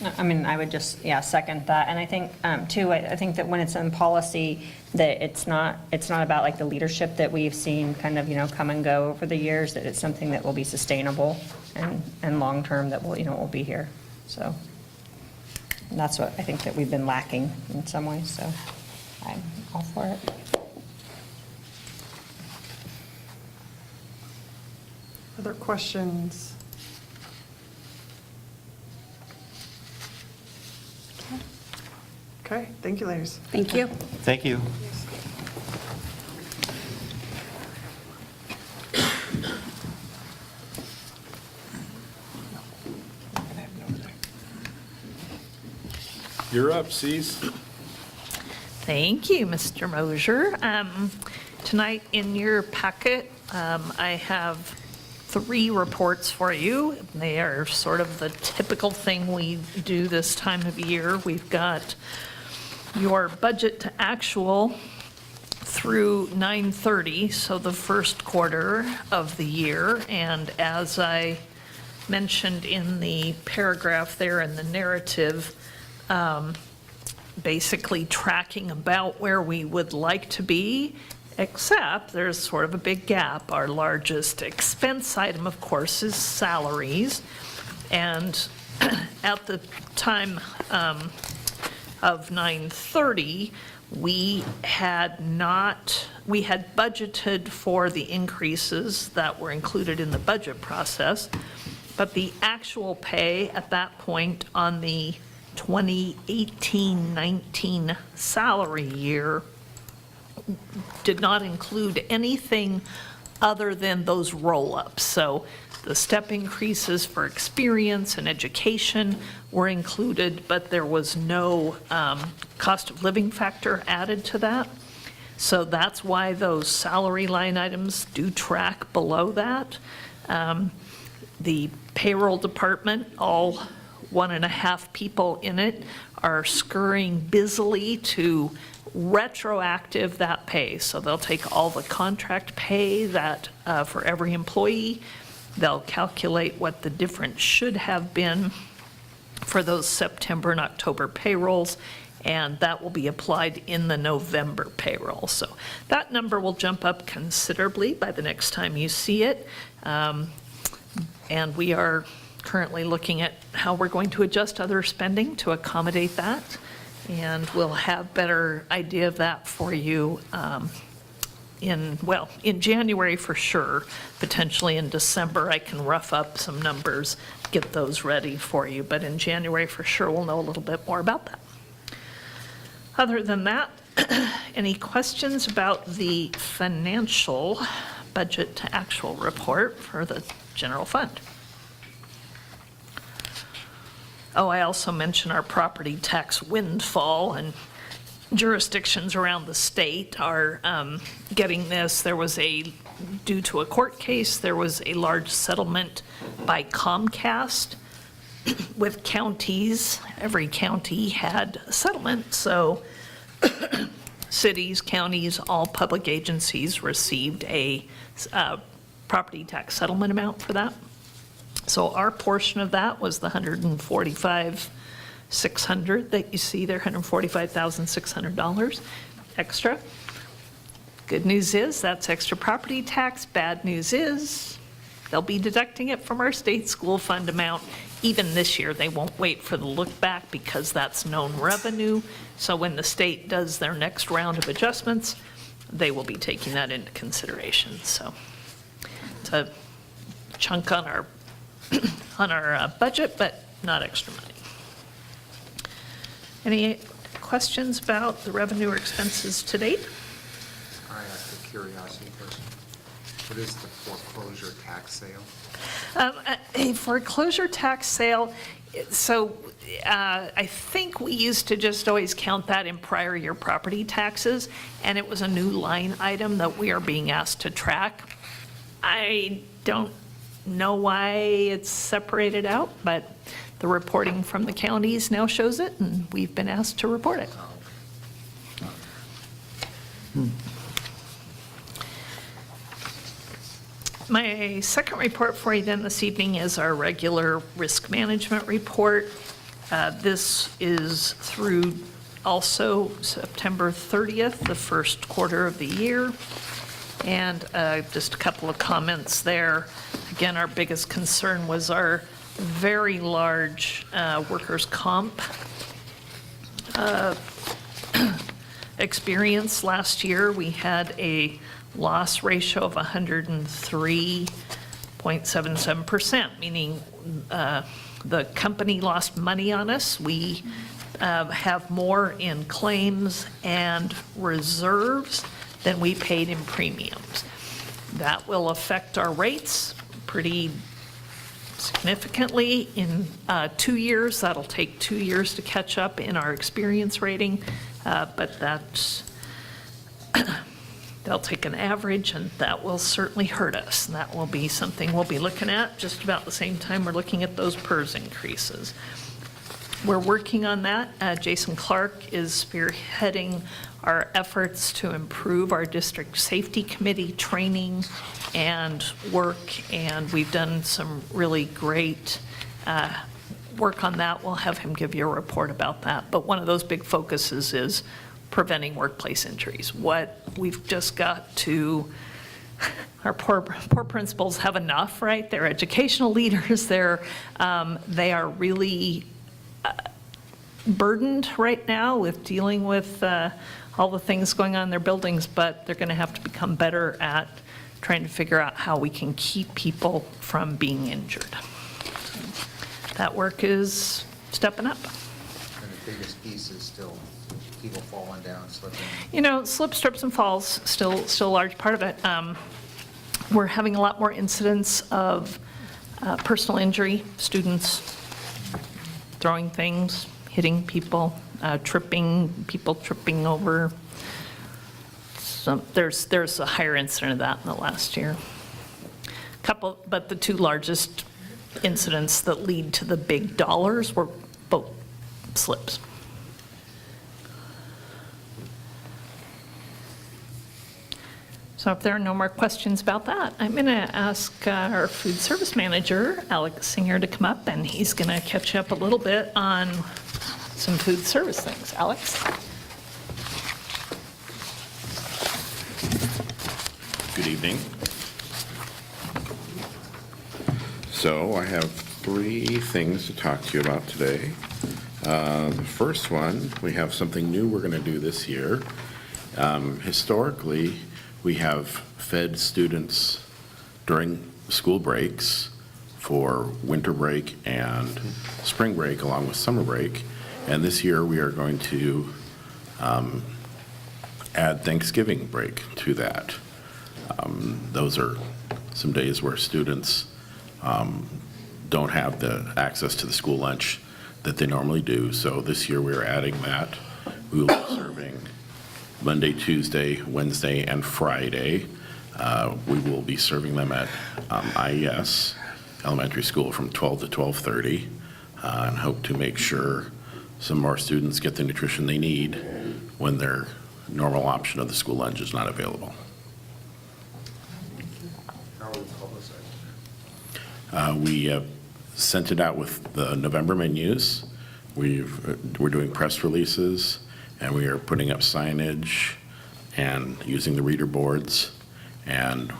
No, I mean, I would just, second that. And I think, too, I think that when it's in policy, that it's not about like the leadership that we've seen kind of, come and go over the years, that it's something that will be sustainable and long-term, that will be here. So and that's what I think that we've been lacking in some ways, so I'm all for it. Other questions? Okay, thank you, ladies. Thank you. Thank you. You're up, Cease. Thank you, Mr. Mosier. Tonight in your packet, I have 3 reports for you. They are sort of the typical thing we do this time of year. We've got your budget to actual through 9/30, so the first quarter of the year. And as I mentioned in the paragraph there in the narrative, basically tracking about where we would like to be, except there's sort of a big gap. Our largest expense item, of course, is salaries. And at the time of 9/30, we had budgeted for the increases that were included in the budget process, but the actual pay at that point on the 2018-19 salary year did not include anything other than those roll-ups. So the step increases for experience and education were included, but there was no cost of living factor added to that. So that's why those salary line items do track below that. The payroll department, all 1.5 people in it, are scurrying busily to retroactive that pay. So they'll take all the contract pay that for every employee, they'll calculate what the difference should have been for those September and October payrolls, and that will be applied in the November payroll. So that number will jump up considerably by the next time you see it. And we are currently looking at how we're going to adjust other spending to accommodate that. And we'll have better idea of that for you in January for sure. Potentially in December, I can rough up some numbers, get those ready for you. But in January for sure, we'll know a little bit more about that. Other than that, any questions about the financial budget to actual report for the general fund? I also mentioned our property tax windfall, and jurisdictions around the state are getting this. Due to a court case, there was a large settlement by Comcast with counties. Every county had a settlement, so cities, counties, all public agencies received a property tax settlement amount for that. So our portion of that was the $145,600 that you see there, $145,600 extra. Good news is that's extra property tax. Bad news is they'll be deducting it from our state school fund amount. Even this year, they won't wait for the look back because that's known revenue. So when the state does their next round of adjustments, they will be taking that into consideration. So it's a chunk on our budget, but not extra money. Any questions about the revenue or expenses to date? I ask a curiosity question. What is the foreclosure tax sale? A foreclosure tax sale, so I think we used to just always count that in prior year property taxes, and it was a new line item that we are being asked to track. I don't know why it's separated out, but the reporting from the counties now shows it, and we've been asked to report it. My second report for you then this evening is our regular risk management report. This is through also September 30th, the first quarter of the year. And just a couple of comments there. Again, our biggest concern was our very large workers' comp experience last year. We had a loss ratio of 103.77%, meaning the company lost money on us. We have more in claims and reserves than we paid in premiums. That will affect our rates pretty significantly in 2 years. That'll take 2 years to catch up in our experience rating, but that's they'll take an average, and that will certainly hurt us. And that will be something we'll be looking at just about the same time we're looking at those PERS increases. We're working on that. Jason Clark is spearheading our efforts to improve our district safety committee training and work, and we've done some really great work on that. We'll have him give you a report about that. But one of those big focuses is preventing workplace injuries. What we've just got to, our poor principals have enough, right? They're educational leaders. They are really burdened right now with dealing with all the things going on in their buildings, but they're going to have to become better at trying to figure out how we can keep people from being injured. That work is stepping up. And the biggest piece is still people falling down, slipping. You know, slip, trips, and falls, still a large part of it. We're having a lot more incidents of personal injury, students throwing things, hitting people, people tripping over. There's a higher incident of that in the last year. But the two largest incidents that lead to the big dollars were both slips. So if there are no more questions about that, I'm going to ask our food service manager, Alex Singer, to come up, and he's going to catch you up a little bit on some food service things. Alex? Good evening. So I have 3 things to talk to you about today. The first one, we have something new we're going to do this year. Historically, we have fed students during school breaks for winter break and spring break along with summer break. And this year we are going to add Thanksgiving break to that. Those are some days where students don't have the access to the school lunch that they normally do. So this year, we're adding that. We will be serving Monday, Tuesday, Wednesday, and Friday. We will be serving them at IES Elementary School from 12 to 12:30, and hope to make sure some more students get the nutrition they need when their normal option of the school lunch is not available. How are we publicizing? We sent it out with the November menus. We're doing press releases, and we are putting up signage and using the reader boards, and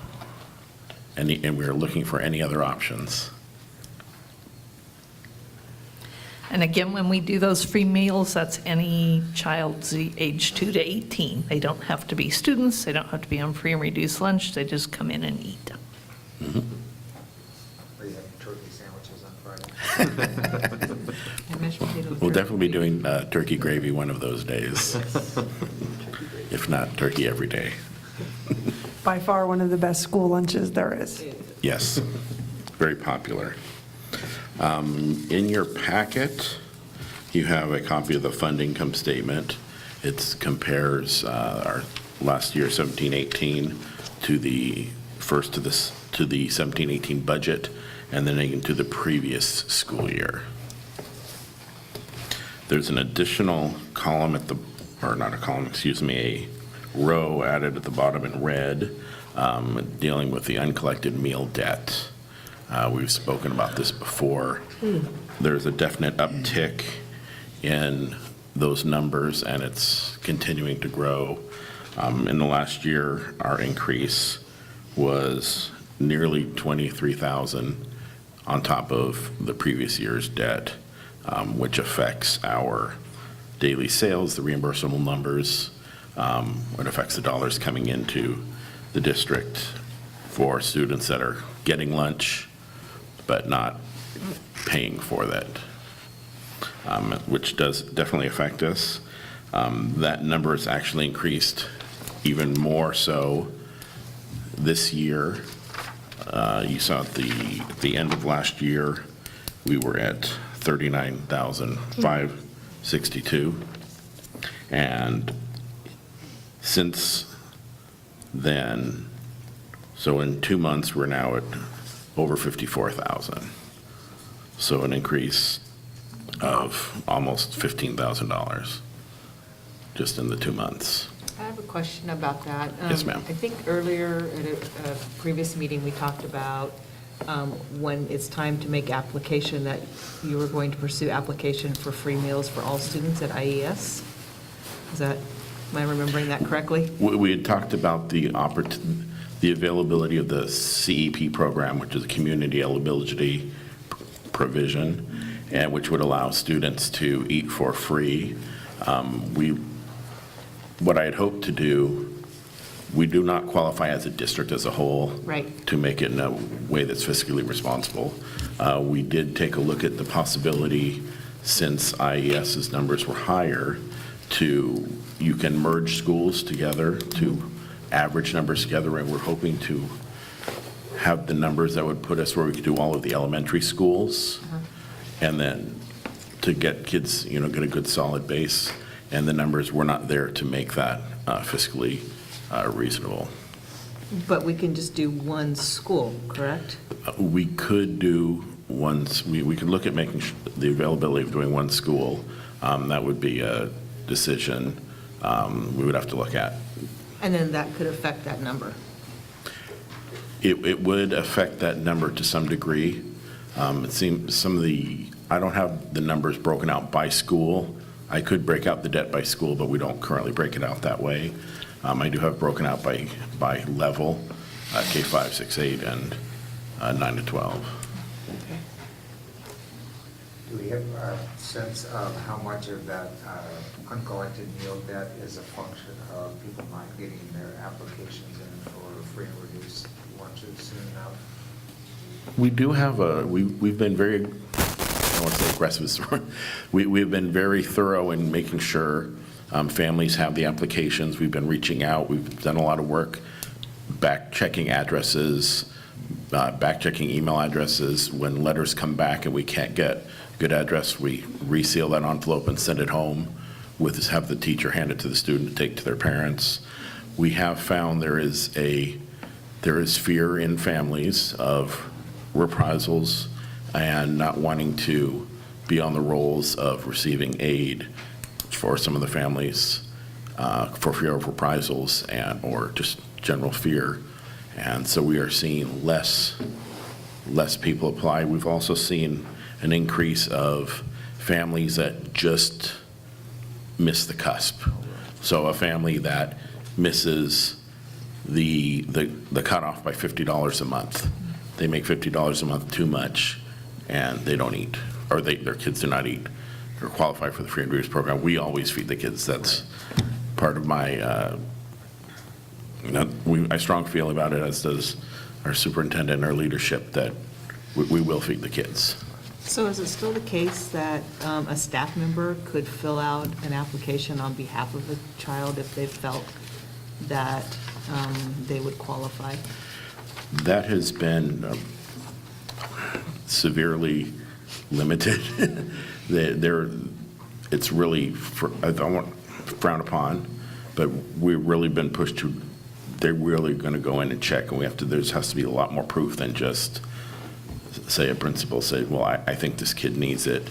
we are looking for any other options. And again, when we do those free meals, that's any child age 2 to 18. They don't have to be students, they don't have to be on free and reduced lunch, they just come in and eat. Mhm. Are you having turkey sandwiches on Friday? We'll definitely be doing turkey gravy one of those days, if not turkey every day. By far, one of the best school lunches there is. Yes, very popular. In your packet, you have a copy of the fund income statement. It compares our last year, 17-18, to the first to the 17-18 budget, and then into the previous school year. There's an additional column at the, or not a column, excuse me, a row added at the bottom in red, dealing with the uncollected meal debt. We've spoken about this before. There's a definite uptick in those numbers, and it's continuing to grow. In the last year, our increase was nearly $23,000 on top of the previous year's debt, which affects our daily sales, the reimbursable numbers. It affects the dollars coming into the district for students that are getting lunch but not paying for that, which does definitely affect us. That number has actually increased even more so this year. You saw at the end of last year, we were at $39,562. And since then, so in 2 months, we're now at over $54,000. So an increase of almost $15,000 just in the 2 months. I have a question about that. Yes, ma'am. I think earlier at a previous meeting, we talked about when it's time to make application, that you were going to pursue application for free meals for all students at IES. Am I remembering that correctly? We had talked about the availability of the CEP program, which is a community eligibility provision, and which would allow students to eat for free. What I had hoped to do, we do not qualify as a district as a whole to make it in a way that's fiscally responsible. We did take a look at the possibility, since IES's numbers were higher, you can merge schools together to average numbers together, and we're hoping to have the numbers that would put us where we could do all of the elementary schools, and then to get kids, get a good solid base, and the numbers were not there to make that fiscally reasonable. But we can just do one school, correct? We could do we could look at making the availability of doing one school. That would be a decision we would have to look at. And then that could affect that number. It would affect that number to some degree. It seems I don't have the numbers broken out by school. I could break out the debt by school, but we don't currently break it out that way. I do have broken out by level, K-5, 6, 8, and 9 to 12. Do we have a sense of how much of that uncollected meal debt is a function of people not getting their applications in for free and reduced lunches soon enough? We do have we've been very, I don't want to say aggressive, we've been very thorough in making sure families have the applications. We've been reaching out. We've done a lot of work back checking addresses, back-checking email addresses. When letters come back and we can't get good address, we reseal that envelope and send it home have the teacher hand it to the student to take to their parents. We have found there is fear in families of reprisals and not wanting to be on the rolls of receiving aid for some of the families for fear of reprisals or just general fear. And so we are seeing less people apply. We've also seen an increase of families that just miss the cusp. So a family that misses the cutoff by $50 a month. They make $50 a month too much, and they don't eat, or their kids do not eat or qualify for the free and reduced program. We always feed the kids. That's part of my, I strongly feel about it, as does our superintendent and our leadership, that we will feed the kids. So is it still the case that a staff member could fill out an application on behalf of a child if they felt that they would qualify? That has been severely limited. It's really, I don't want frowned upon, but we've really been pushed to, they're really going to go in and check, and there has to be a lot more proof than just say a principal say, well, I think this kid needs it,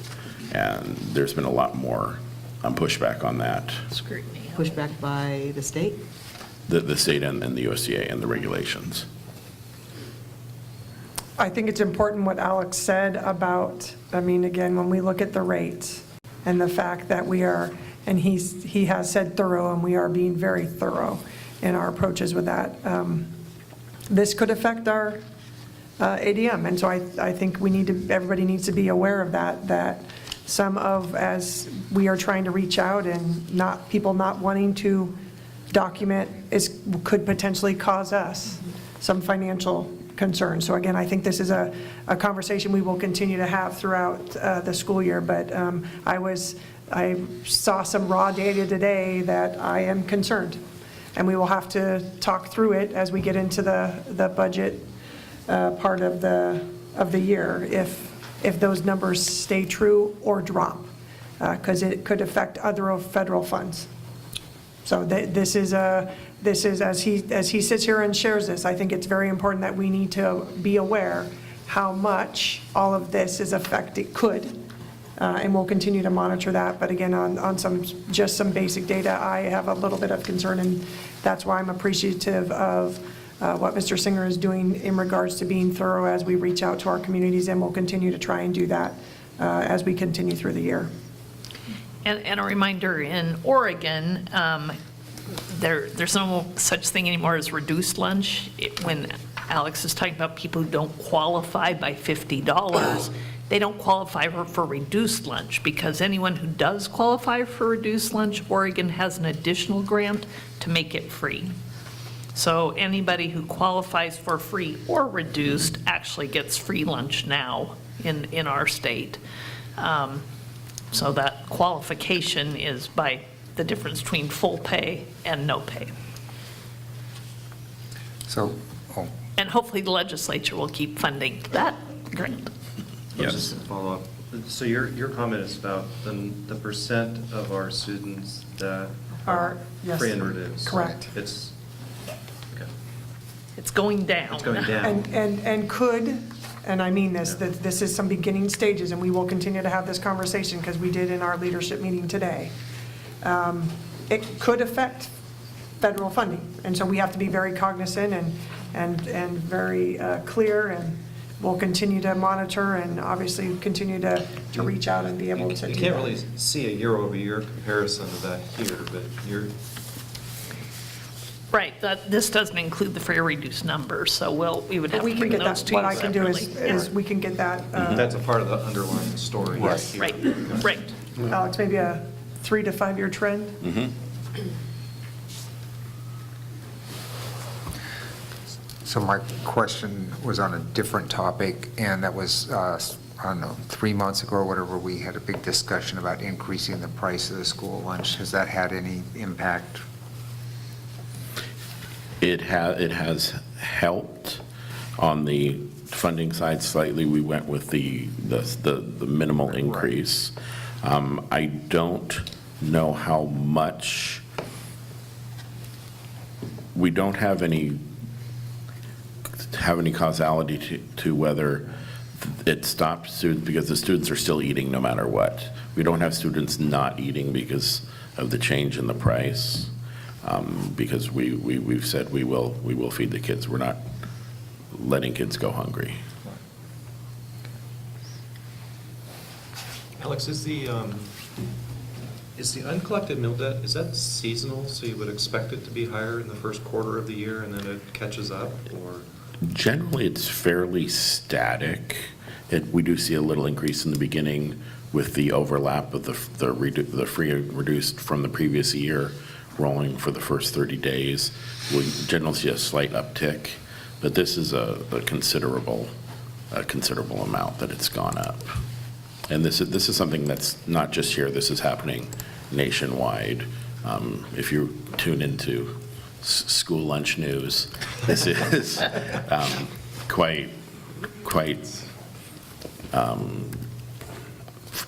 and there's been a lot more pushback on that. Scrutiny. Pushback by the state? The state and the USDA and the regulations. I think it's important what Alex said about, again, when we look at the rates and the fact that we are, and he has said thorough, and we are being very thorough in our approaches with that. This could affect our ADM, and so I think everybody needs to be aware of that as we are trying to reach out and people not wanting to document could potentially cause us some financial concerns. So again, I think this is a conversation we will continue to have throughout the school year, but I saw some raw data today that I am concerned, and we will have to talk through it as we get into the budget part of the year, if those numbers stay true or drop, because it could affect other federal funds. So this is as he sits here and shares this, I think it's very important that we need to be aware how much all of this is could, and we'll continue to monitor that. But again, on some basic data, I have a little bit of concern, and that's why I'm appreciative of what Mr. Singer is doing in regards to being thorough as we reach out to our communities, and we'll continue to try and do that as we continue through the year. And a reminder, in Oregon, there's no such thing anymore as reduced lunch. When Alex is talking about people who don't qualify by $50, they don't qualify for reduced lunch, because anyone who does qualify for reduced lunch, Oregon has an additional grant to make it free. So anybody who qualifies for free or reduced actually gets free lunch now in our state. So that qualification is by the difference between full pay and no pay. And hopefully the legislature will keep funding that grant. Yes. Just to follow up. So your comment is about the percent of our students that are yes, free and reduced. Correct. It's going down. It's going down. And could, and I mean this, that this is some beginning stages, and we will continue to have this conversation, because we did in our leadership meeting today. It could affect federal funding, and so we have to be very cognizant and very clear, and we'll continue to monitor and obviously continue to reach out and be able to do that. You can't really see a year-over-year comparison of that here, but you're... Right, this doesn't include the free or reduced numbers, so we would have to bring those to you What I can do separately. is we can get that. That's a part of the underlying story. Yes. Right. Right. Alex, maybe a 3 to 5 year trend? So my question was on a different topic, and that was, I don't know, 3 months ago or whatever, we had a big discussion about increasing the price of the school lunch. Has that had any impact? It has helped on the funding side slightly, we went with the minimal increase. I don't know how much, we don't have any causality to whether it stopped students, because the students are still eating no matter what. We don't have students not eating because of the change in the price, because we've said we will feed the kids. We're not letting kids go hungry. Alex, is the uncollected meal debt, is that seasonal, so you would expect it to be higher in the first quarter of the year and then it catches up, or? Generally, it's fairly static. We do see a little increase in the beginning with the overlap of the free and reduced from the previous year rolling for the first 30 days. We generally see a slight uptick, but this is a considerable amount that it's gone up. And this is something that's not just here. This is happening nationwide. If you tune into school lunch news, this is quite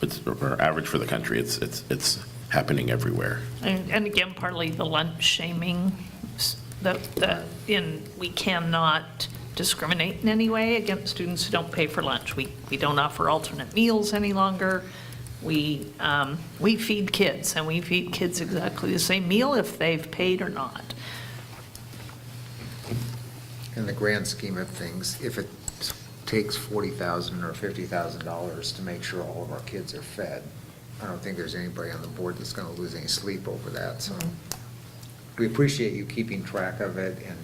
it's average for the country. It's happening everywhere. And again, partly the lunch shaming, we cannot discriminate in any way against students who don't pay for lunch. We don't offer alternate meals any longer. We feed kids, and we feed kids exactly the same meal if they've paid or not. In the grand scheme of things, if it takes $40,000 or $50,000 to make sure all of our kids are fed, I don't think there's anybody on the board that's going to lose any sleep over that. So we appreciate you keeping track of it and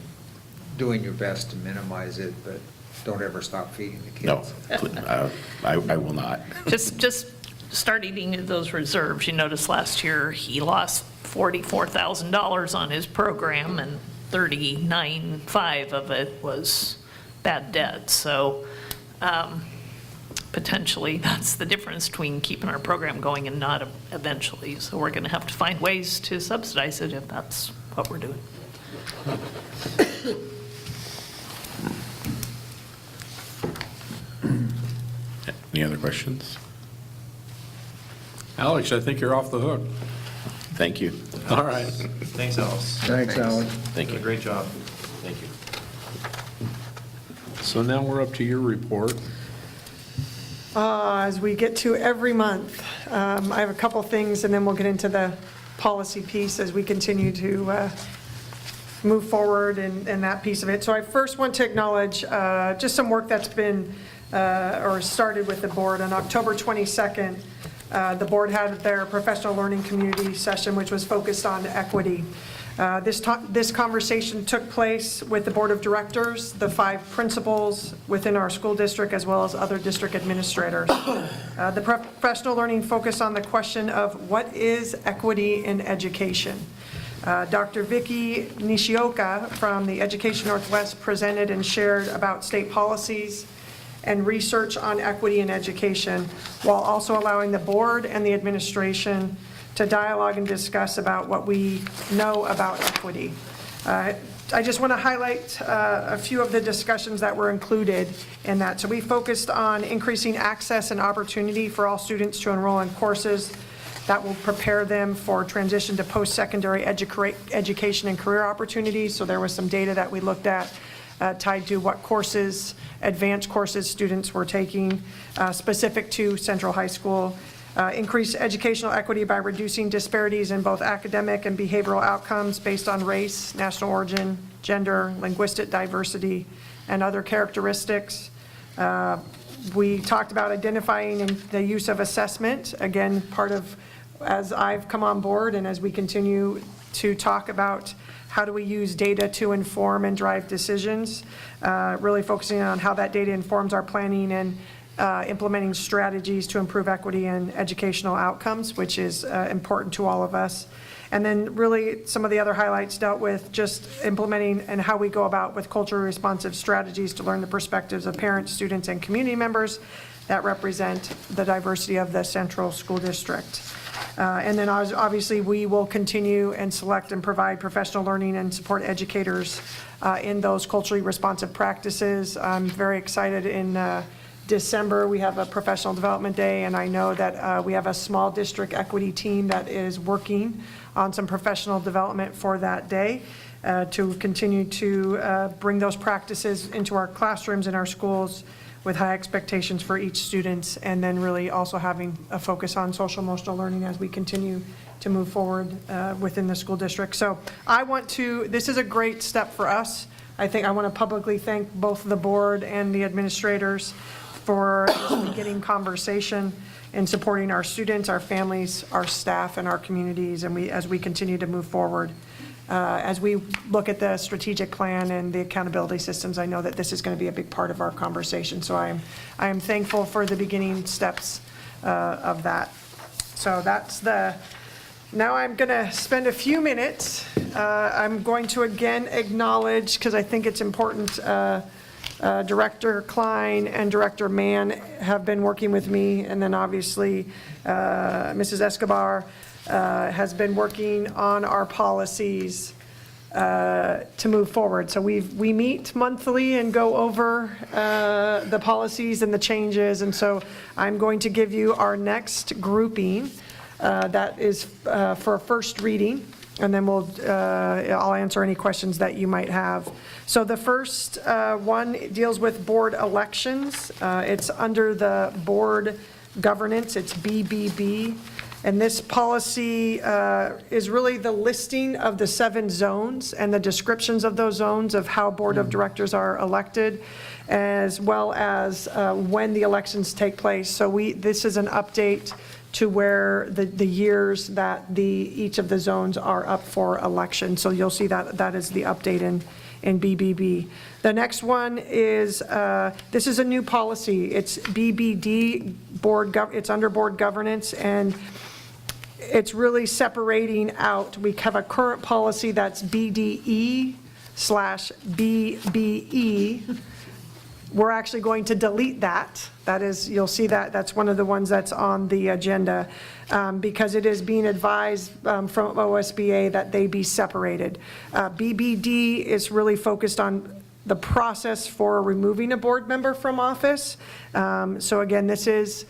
doing your best to minimize it, but don't ever stop feeding the kids. No, I will not. Just start eating into those reserves. You notice last year he lost $44,000 on his program, and $39,500 of it was bad debt. So potentially that's the difference between keeping our program going and not eventually. So we're going to have to find ways to subsidize it if that's what we're doing. Any other questions? Alex, I think you're off the hook. Thank you. All right. Thanks, Alice. Thanks, Alan. Thank you. Great job. Thank you. So now we're up to your report. As we get to every month, I have a couple things, and then we'll get into the policy piece as we continue to move forward and that piece of it. So I first want to acknowledge just some work that's been or started with the board. On October 22nd, the board had their professional learning community session, which was focused on equity. This conversation took place with the board of directors, the 5 principals within our school district, as well as other district administrators. The professional learning focused on the question of what is equity in education. Dr. Vicki Nishioka from the Education Northwest presented and shared about state policies and research on equity in education, while also allowing the board and the administration to dialogue and discuss about what we know about equity. I just want to highlight a few of the discussions that were included in that. So we focused on increasing access and opportunity for all students to enroll in courses that will prepare them for transition to post-secondary education and career opportunities. So there was some data that we looked at tied to what courses, advanced courses students were taking specific to Central High School. Increase educational equity by reducing disparities in both academic and behavioral outcomes based on race, national origin, gender, linguistic diversity, and other characteristics. We talked about identifying the use of assessment, again, part of, as I've come on board and as we continue to talk about how do we use data to inform and drive decisions, really focusing on how that data informs our planning and implementing strategies to improve equity and educational outcomes, which is important to all of us. And then really some of the other highlights dealt with just implementing and how we go about with culturally responsive strategies to learn the perspectives of parents, students, and community members that represent the diversity of the Central School District. And then obviously, we will continue and select and provide professional learning and support educators in those culturally responsive practices. I'm very excited in December, we have a professional development day, and I know that we have a small district equity team that is working on some professional development for that day to continue to bring those practices into our classrooms and our schools with high expectations for each student, and then really also having a focus on social emotional learning as we continue to move forward within the school district. So this is a great step for us. I think I want to publicly thank both the board and the administrators for this beginning conversation and supporting our students, our families, our staff, and our communities, and as we continue to move forward. As we look at the strategic plan and the accountability systems, I know that this is going to be a big part of our conversation. So I am thankful for the beginning steps of that. So now I'm going to spend a few minutes. I'm going to again acknowledge, because I think it's important, Director Klein and Director Mann have been working with me, and then obviously Mrs. Escobar has been working on our policies to move forward. So we meet monthly and go over the policies and the changes, and so I'm going to give you our next grouping that is for first reading, and then I'll answer any questions that you might have. So the first one deals with board elections. It's under the board governance, it's BBB. And this policy is really the listing of the 7 zones and the descriptions of those zones of how board of directors are elected, as well as when the elections take place. So this is an update to where the years that each of the zones are up for election. So you'll see that is the update in BBB. The next one is, this is a new policy. It's BBD, it's under board governance, and it's really separating out. We have a current policy that's BDE/BBE. We're actually going to delete that. That is, you'll see that's one of the ones that's on the agenda because it is being advised from OSBA that they be separated. BBD is really focused on the process for removing a board member from office. So again, this is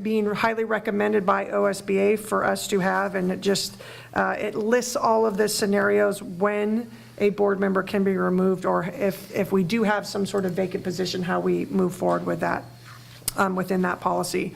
being highly recommended by OSBA for us to have, and it lists all of the scenarios when a board member can be removed, or if we do have some sort of vacant position, how we move forward with that within that policy.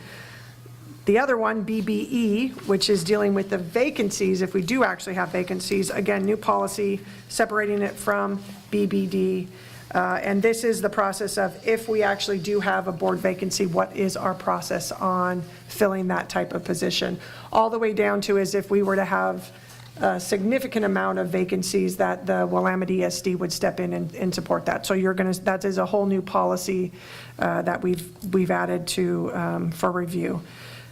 The other one, BBE, which is dealing with the vacancies, if we do actually have vacancies, again, new policy separating it from BBD. And this is the process of if we actually do have a board vacancy, what is our process on filling that type of position? All the way down to is if we were to have a significant amount of vacancies, that the Willamette ESD would step in and support that. So that is a whole new policy that we've added to for review.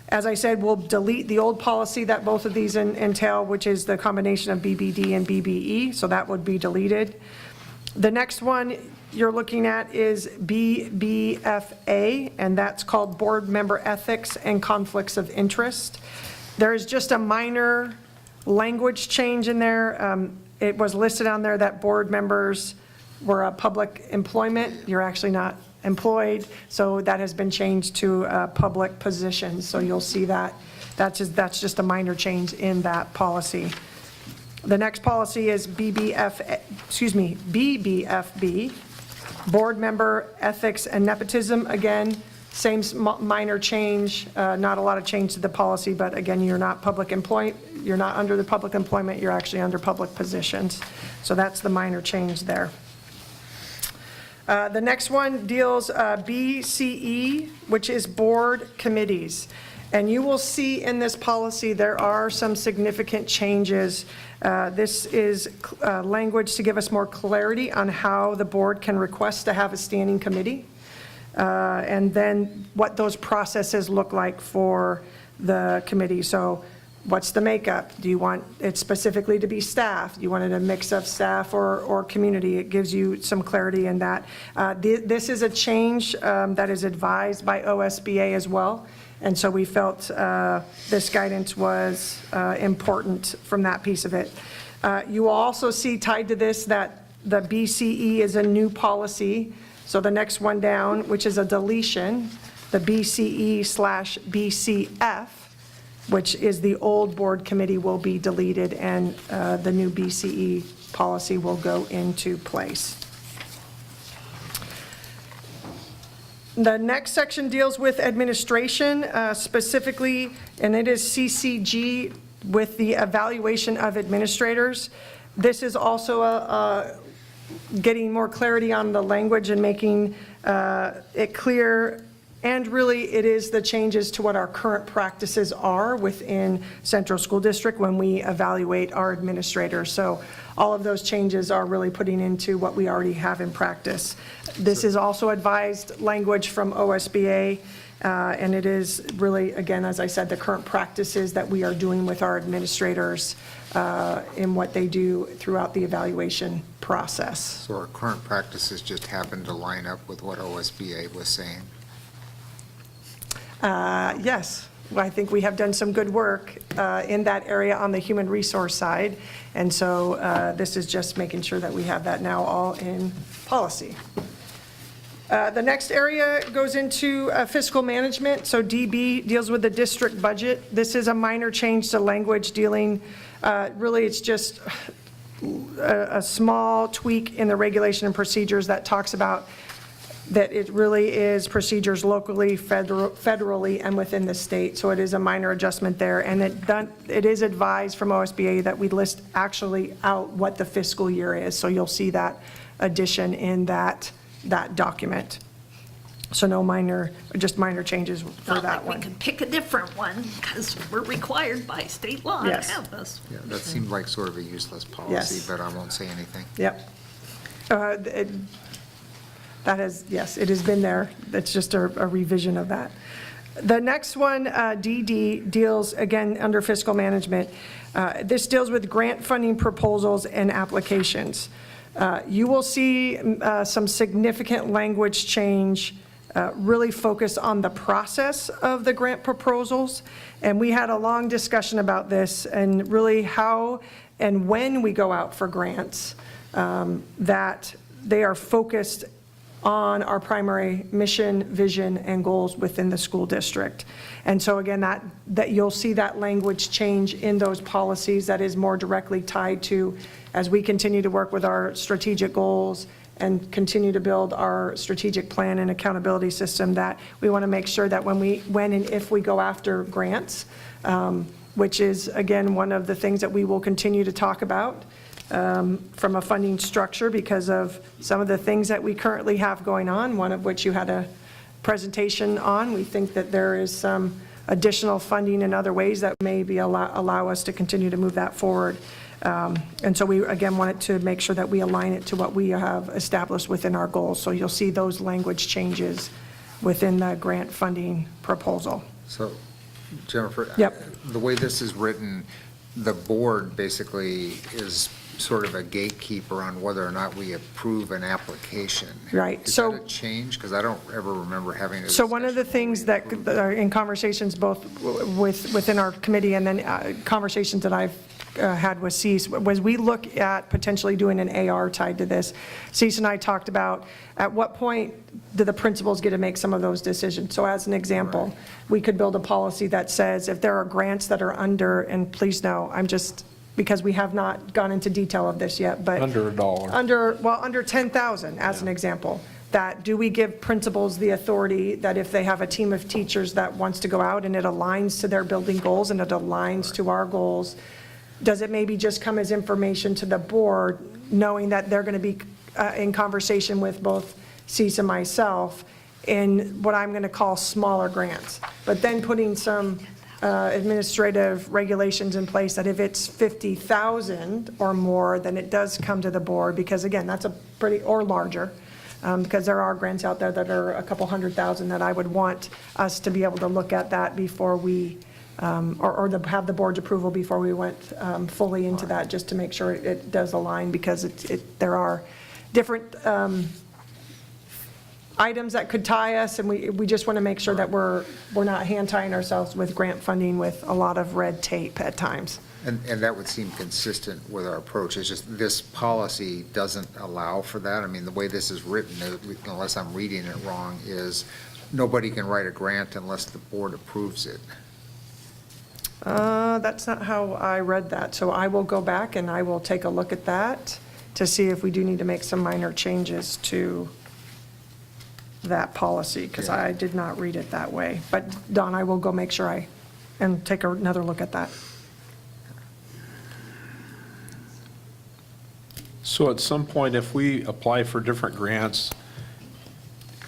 As I said, we'll delete the old policy that both of these entail, which is the combination of BBD and BBE, so that would be deleted. The next one you're looking at is BBFA, and that's called Board Member Ethics and Conflicts of Interest. There is just a minor language change in there. It was listed on there that board members were a public employment. You're actually not employed, so that has been changed to public positions. So you'll see that. That's just a minor change in that policy. The next policy is BBFB, Board Member Ethics and Nepotism. Again, same minor change, not a lot of change to the policy, but again, you're not under the public employment, you're actually under public positions. So that's the minor change there. The next one deals BCE, which is board committees. And you will see in this policy there are some significant changes. This is language to give us more clarity on how the board can request to have a standing committee, and then what those processes look like for the committee. So What's the makeup? Do you want it specifically to be staff? Do you want it a mix of staff or community? It gives you some clarity in that. This is a change that is advised by OSBA as well, and so we felt this guidance was important from that piece of it. You will also see tied to this that the BCE is a new policy, so the next one down, which is a deletion, the BCE/BCF, which is the old board committee, will be deleted, and the new BCE policy will go into place. The next section deals with administration specifically, and it is CCG with the evaluation of administrators. This is also getting more clarity on the language and making it clear. And really, it is the changes to what our current practices are within Central School District when we evaluate our administrators. So all of those changes are really putting into what we already have in practice. This is also advised language from OSBA, and it is really, again, as I said, the current practices that we are doing with our administrators in what they do throughout the evaluation process. So our current practices just happen to line up with what OSBA was saying? Yes, I think we have done some good work in that area on the human resource side, and so this is just making sure that we have that now all in policy. The next area goes into fiscal management, so DB deals with the district budget. This is a minor change to language dealing, really it's just a small tweak in the regulation and procedures that talks about that it really is procedures locally, federally, and within the state. So it is a minor adjustment there. And it is advised from OSBA that we list actually out what the fiscal year is. So you'll see that addition in that document. So no minor, just minor changes for Not that like one. we could pick a different one, because we're required by state law to Yes. have this. Yeah, that seemed like sort of a useless policy, Yes. but I won't say anything. Yep. That has, yes, it has been there. It's just a revision of that. The next one, DD, deals, again, under fiscal management. This deals with grant funding proposals and applications. You will see some significant language change, really focused on the process of the grant proposals. And we had a long discussion about this and really how and when we go out for grants, that they are focused on our primary mission, vision, and goals within the school district. And so again, that you'll see that language change in those policies that is more directly tied to, as we continue to work with our strategic goals and continue to build our strategic plan and accountability system, that we want to make sure that when and if we go after grants, which is, again, one of the things that we will continue to talk about, from a funding structure because of some of the things that we currently have going on, one of which you had a presentation on. We think that there is some additional funding in other ways that maybe allow us to continue to move that forward. And so we, again, wanted to make sure that we align it to what we have established within our goals. So you'll see those language changes within the grant funding proposal. So, Jennifer, Yep. the way this is written, the board basically is sort of a gatekeeper on whether or not we approve an application. Right. Is So- that a change? Because I don't ever remember having a So one of the things that are in conversations both within our committee and then conversations that I've had with Cease was we look at potentially doing an AR tied to this. Cease and I talked about at what point do the principals get to make some of those decisions. So as an example, we could build a policy that says if there are grants that are under, and please know, I'm just, because we have not gone into detail of this yet, but. Under $1. Under 10,000 as an example. That do we give principals the authority that if they have a team of teachers that wants to go out and it aligns to their building goals and it aligns to our goals, does it maybe just come as information to the board, knowing that they're going to be in conversation with both Cease and myself in what I'm going to call smaller grants, but then putting some administrative regulations in place that if it's 50,000 or more, then it does come to the board, because again, that's a pretty, or larger, because there are grants out there that are a couple $100,000 that I would want us to be able to look at that before we have the board's approval before we went fully into that, just to make sure it does align, because there are different items that could tie us, and we just want to make sure that we're not hand-tying ourselves with grant funding with a lot of red tape at times. And that would seem consistent with our approach. It's just this policy doesn't allow for that. I mean, the way this is written, unless I'm reading it wrong, is nobody can write a grant unless the board approves it. That's not how I read that, so I will go back and I will take a look at that to see if we do need to make some minor changes to that policy, because I did not read it that way. But Don, I will go make sure and take another look at that. So at some point, if we apply for different grants,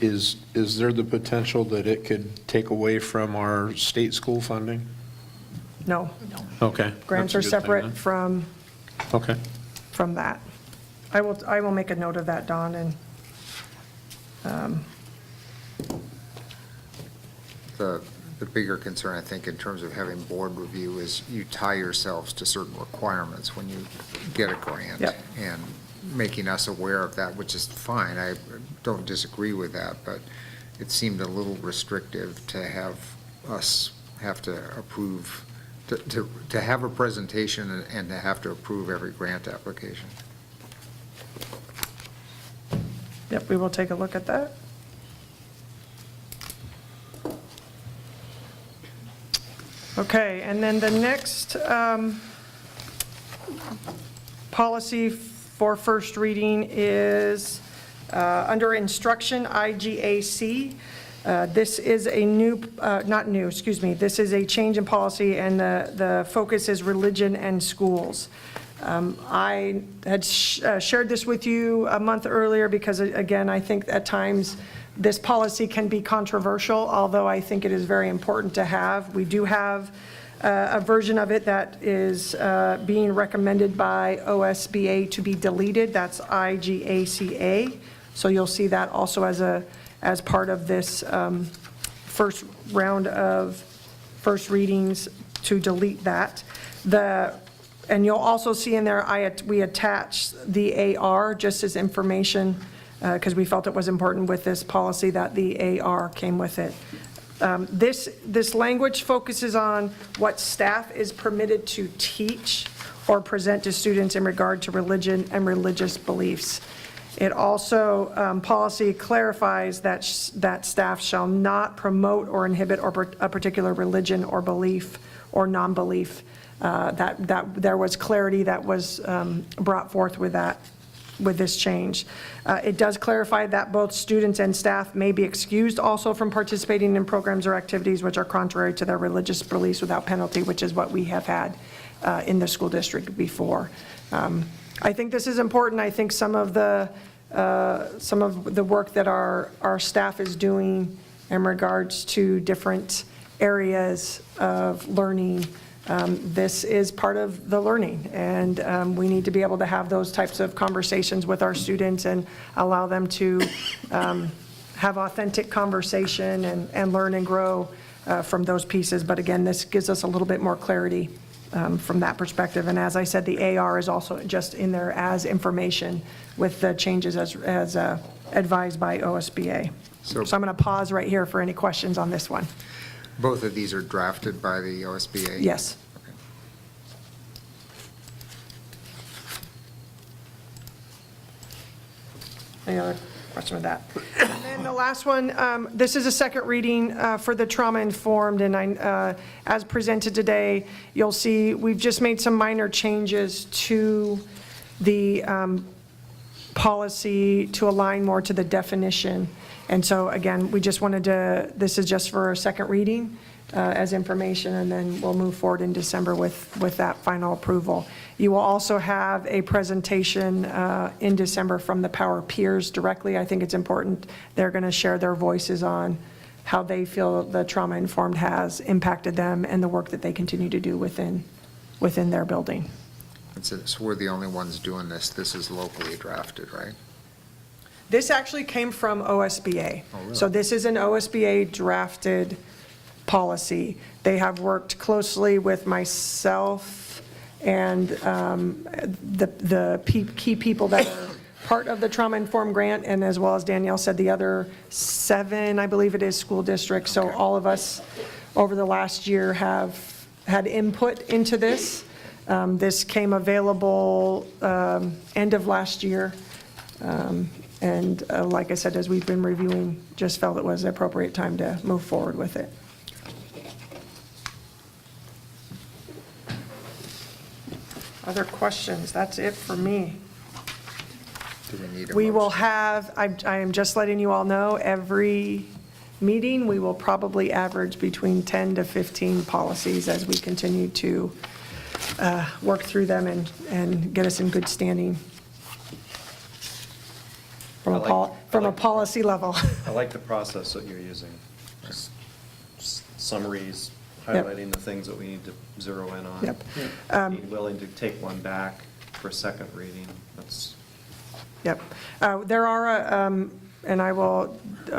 is there the potential that it could take away from our state school funding? No. Okay. Grants that's are a good thing separate then. from Okay. that. I will make a note of that, Don, and The bigger concern, I think, in terms of having board review is you tie yourselves to certain requirements when you get a grant. Yep. And making us aware of that, which is fine. I don't disagree with that, but it seemed a little restrictive to have us have to approve, to have a presentation and to have to approve every grant application. yep, we will take a look at that. Okay, and then the next policy for first reading is under instruction, IGAC. This is a this is a change in policy, and the focus is religion and schools. I had shared this with you a month earlier because, again, I think at times this policy can be controversial, although I think it is very important to have. We do have a version of it that is being recommended by OSBA to be deleted. That's IGACA. So you'll see that also as part of this first round of first readings, to delete that. And you'll also see in there, we attached the AR just as information, because we felt it was important with this policy that the AR came with it. This language focuses on what staff is permitted to teach or present to students in regard to religion and religious beliefs. It also, policy clarifies that staff shall not promote or inhibit a particular religion or belief or non-belief. That there was clarity that was brought forth with this change. It does clarify that both students and staff may be excused also from participating in programs or activities which are contrary to their religious beliefs without penalty, which is what we have had in the school district before. I think this is important. I think some of the work that our staff is doing in regards to different areas of learning, this is part of the learning, and we need to be able to have those types of conversations with our students and allow them to have authentic conversation and learn and grow from those pieces. But again, this gives us a little bit more clarity from that perspective. And as I said, the AR is also just in there as information with the changes as advised by OSBA. So I'm going to pause right here for any questions on this one. Both of these are drafted by the OSBA? Yes. Okay. Any other question with that? And then the last one, this is a second reading for the trauma-informed, and as presented today, you'll see we've just made some minor changes to the policy to align more to the definition. And so again, we just wanted to, this is just for a second reading as information, and then we'll move forward in December with that final approval. You will also have a presentation in December from the Power Peers directly. I think it's important. They're going to share their voices on how they feel the trauma-informed has impacted them and the work that they continue to do within their building. So we're the only ones doing this. This is locally drafted, right? This actually came from OSBA. Oh, really? So this is an OSBA drafted policy. They have worked closely with myself and the key people that are part of the trauma-informed grant, and as well as Danielle said, the other 7, I believe it is, school districts. So all of us over the last year have had input into this. This came available end of last year. And like I said, as we've been reviewing, just felt it was the appropriate time to move forward with it. Other questions? That's it for me. Do we need a We will motion? have, I am just letting you all know, every meeting, we will probably average between 10 to 15 policies as we continue to work through them and get us in good standing from a policy level. I like the process that you're using. Just summaries, Yep. highlighting the things that we need to zero in on. Yep. Being willing to take one back for a second reading, that's, Yep. There are, and I will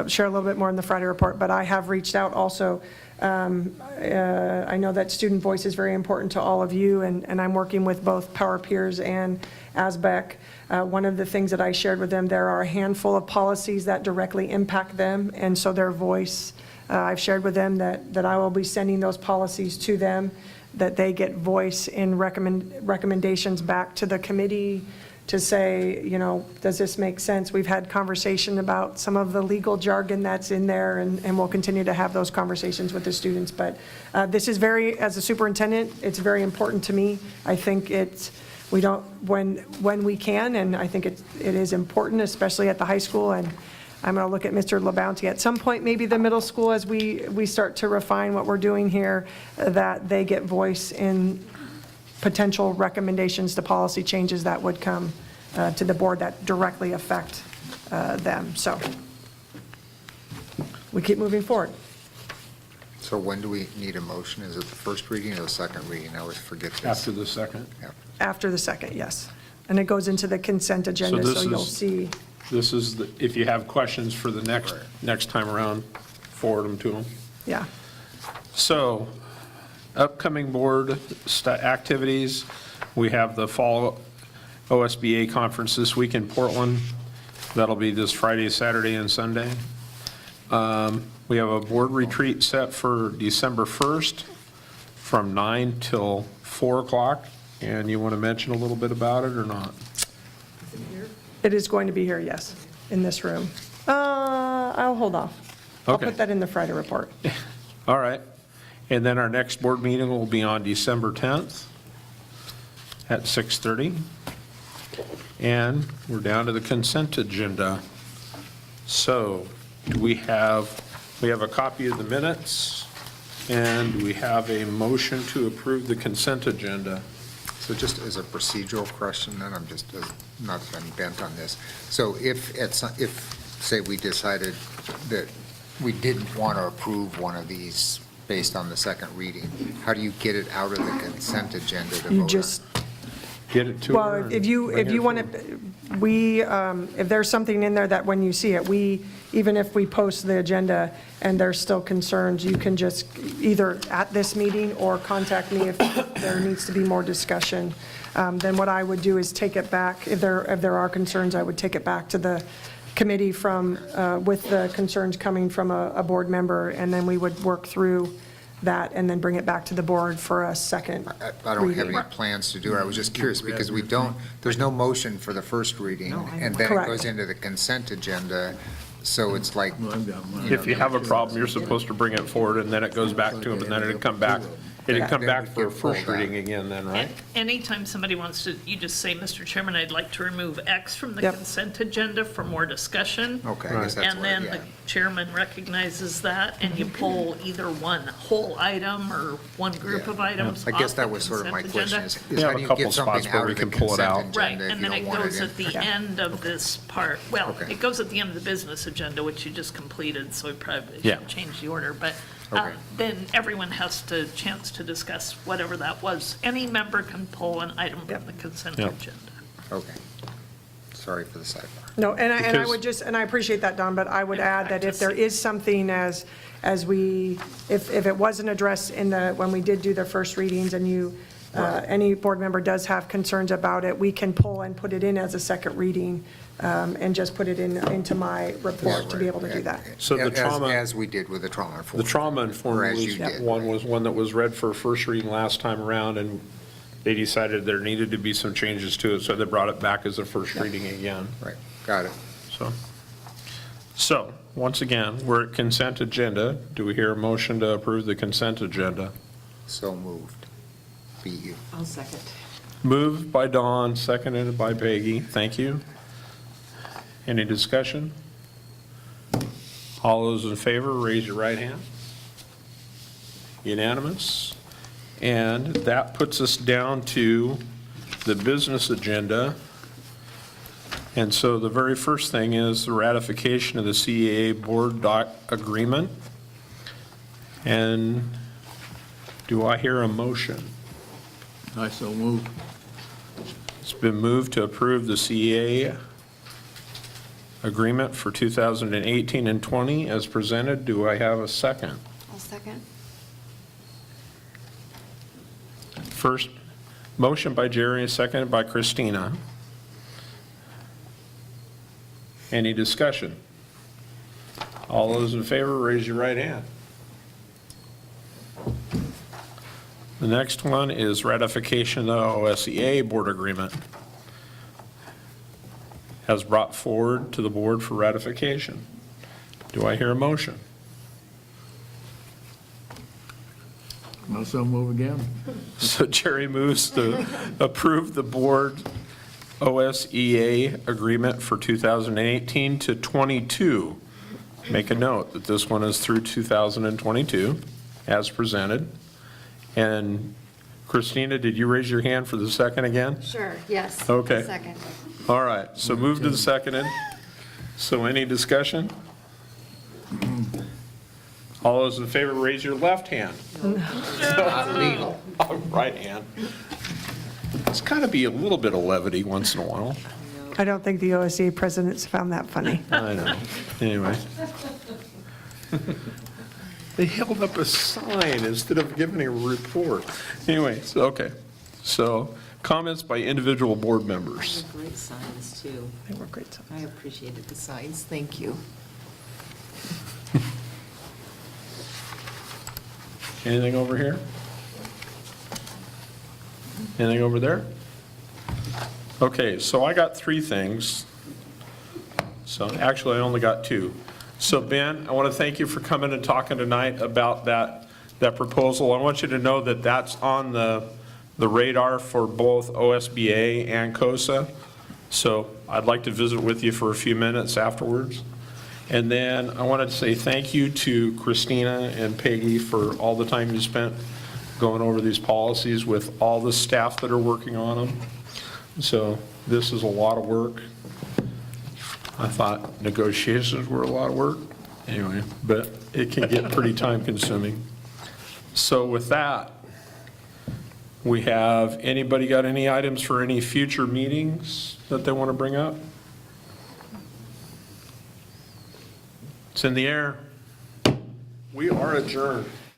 share a little bit more in the Friday report, but I have reached out also. I know that student voice is very important to all of you, and I'm working with both Power Peers and ASBEC. One of the things that I shared with them, there are a handful of policies that directly impact them, and so their voice, I've shared with them that I will be sending those policies to them, that they get voice in recommendations back to the committee to say, you know, does this make sense? We've had conversation about some of the legal jargon that's in there, and we'll continue to have those conversations with the students. But this is very, as a superintendent, it's very important to me. I think we don't, when we can, and I think it is important, especially at the high school, and I'm going to look at Mr. LaBounty at some point, maybe the middle school, as we start to refine what we're doing here, that they get voice in potential recommendations to policy changes that would come to the board that directly affect them. So we keep moving forward. So when do we need a motion? Is it the first reading or the second reading? I always forget this. After the second. Yeah. After the second, yes. And it goes into the consent agenda, this so you'll is- see. This is, if you have questions for the next time around, forward them to them. Yeah. So, upcoming board activities, we have the fall OSBA conference this week in Portland. That'll be this Friday, Saturday, and Sunday. We have a board retreat set for December 1st from 9 till 4 o'clock. And you want to mention a little bit about it or not? It is going to be here, yes, in this room. I'll hold off. I'll Okay. put that in the Friday report. All right. And then our next board meeting will be on December 10th at 6:30. And we're down to the consent agenda. So we have a copy of the minutes, and we have a motion to approve the consent agenda. So just as a procedural question, then I'm just not been bent on this. So if, say, we decided that we didn't want to approve one of these based on the second reading, how do you get it out of the consent agenda to vote on? You just, Get it to her. well, if you want to, if there's something in there that when you see it, even if we post the agenda and there's still concerns, you can just either at this meeting or contact me if there needs to be more discussion. Then what I would do is take it back. If there are concerns, I would take it back to the committee with the concerns coming from a board member, and then we would work through that and then bring it back to the board for a second I don't have reading. any plans to do it. I was just curious because there's no motion for the first reading, and then it Correct. goes into the consent agenda. So it's like, If you have a problem, you're supposed to bring it forward, and then it goes back to them, and then it'd come back. It'd come back for a first reading again then, right? Anytime somebody wants to, you just say, Mr. Chairman, I'd like to remove X from the Yep. consent agenda for more discussion. okay, I guess that's And what, then yeah. the chairman recognizes that, and you pull either one whole item or one group of items I guess off that the was sort of my consent question agenda. is We how have do a you couple get something spots where out we of the can pull it out. consent Right, agenda if and you then don't it want goes it at the in? end of this part, well, Okay. it goes at the end of the business agenda, which you just completed, so we probably Yeah. should change the order, but Okay. then everyone has to chance to discuss whatever that was. Any member can pull an item from the consent Yep. agenda. Okay. Sorry for the sidebar. No, and I Because- would just, and I appreciate that, Don, but I would add that if there is something as we, if it wasn't addressed in the, when we did do the first readings and you, any board member does have concerns about it, we can pull and put it in as a second reading and just put it into my report to be able to do that. So the trauma- As we did with the trauma The informed. trauma Or informed as you did. one was one that was read for first reading last time around, and they decided there needed to be some changes to it, so they brought it back as a first reading again. Right, got it. So, once again, we're at consent agenda. Do we hear a motion to approve the consent agenda? So moved. Be you. I'll second. Moved by Dawn, seconded by Peggy. Thank you. Any discussion? All those in favor, raise your right hand. Unanimous. And that puts us down to the business agenda. And so the very first thing is the ratification of the CAA board doc agreement. And do I hear a motion? I so move. It's been moved to approve the CAA agreement for 2018 and 20 as presented. Do I have a second? I'll second. First, motion by Jerry, seconded by Christina. Any discussion? All those in favor, raise your right hand. The next one is ratification of the OSEA board agreement as brought forward to the board for ratification. Do I hear a motion? Also move again. So Jerry moves to approve the board OSEA agreement for 2018 to 22. Make a note that this one is through 2022 as presented. And Christina, did you raise your hand for the second again? Sure, yes. Okay. Second. All right, so move to the seconded. So any discussion? All those in favor, raise your left hand. Not legal. Right hand. It's got to be a little bit of levity once in a while. I don't think the OSCE presidents found that funny. I know. Anyway. They held up a sign instead of giving a report. Anyway, so, okay. So comments by individual board members. They were great signs, too. They were great signs. I appreciated the signs. Thank you. Anything over here? Anything over there? Okay, so I got three things. So actually, I only got two. So Ben, I want to thank you for coming and talking tonight about that proposal. I want you to know that that's on the radar for both OSBA and COSA. So I'd like to visit with you for a few minutes afterwards. And then I wanted to say thank you to Christina and Peggy for all the time you spent going over these policies with all the staff that are working on them. So this is a lot of work. I thought negotiations were a lot of work. Anyway, but it can get pretty time consuming. So with that, we have, anybody got any items for any future meetings that they want to bring up? It's in the air. We are adjourned.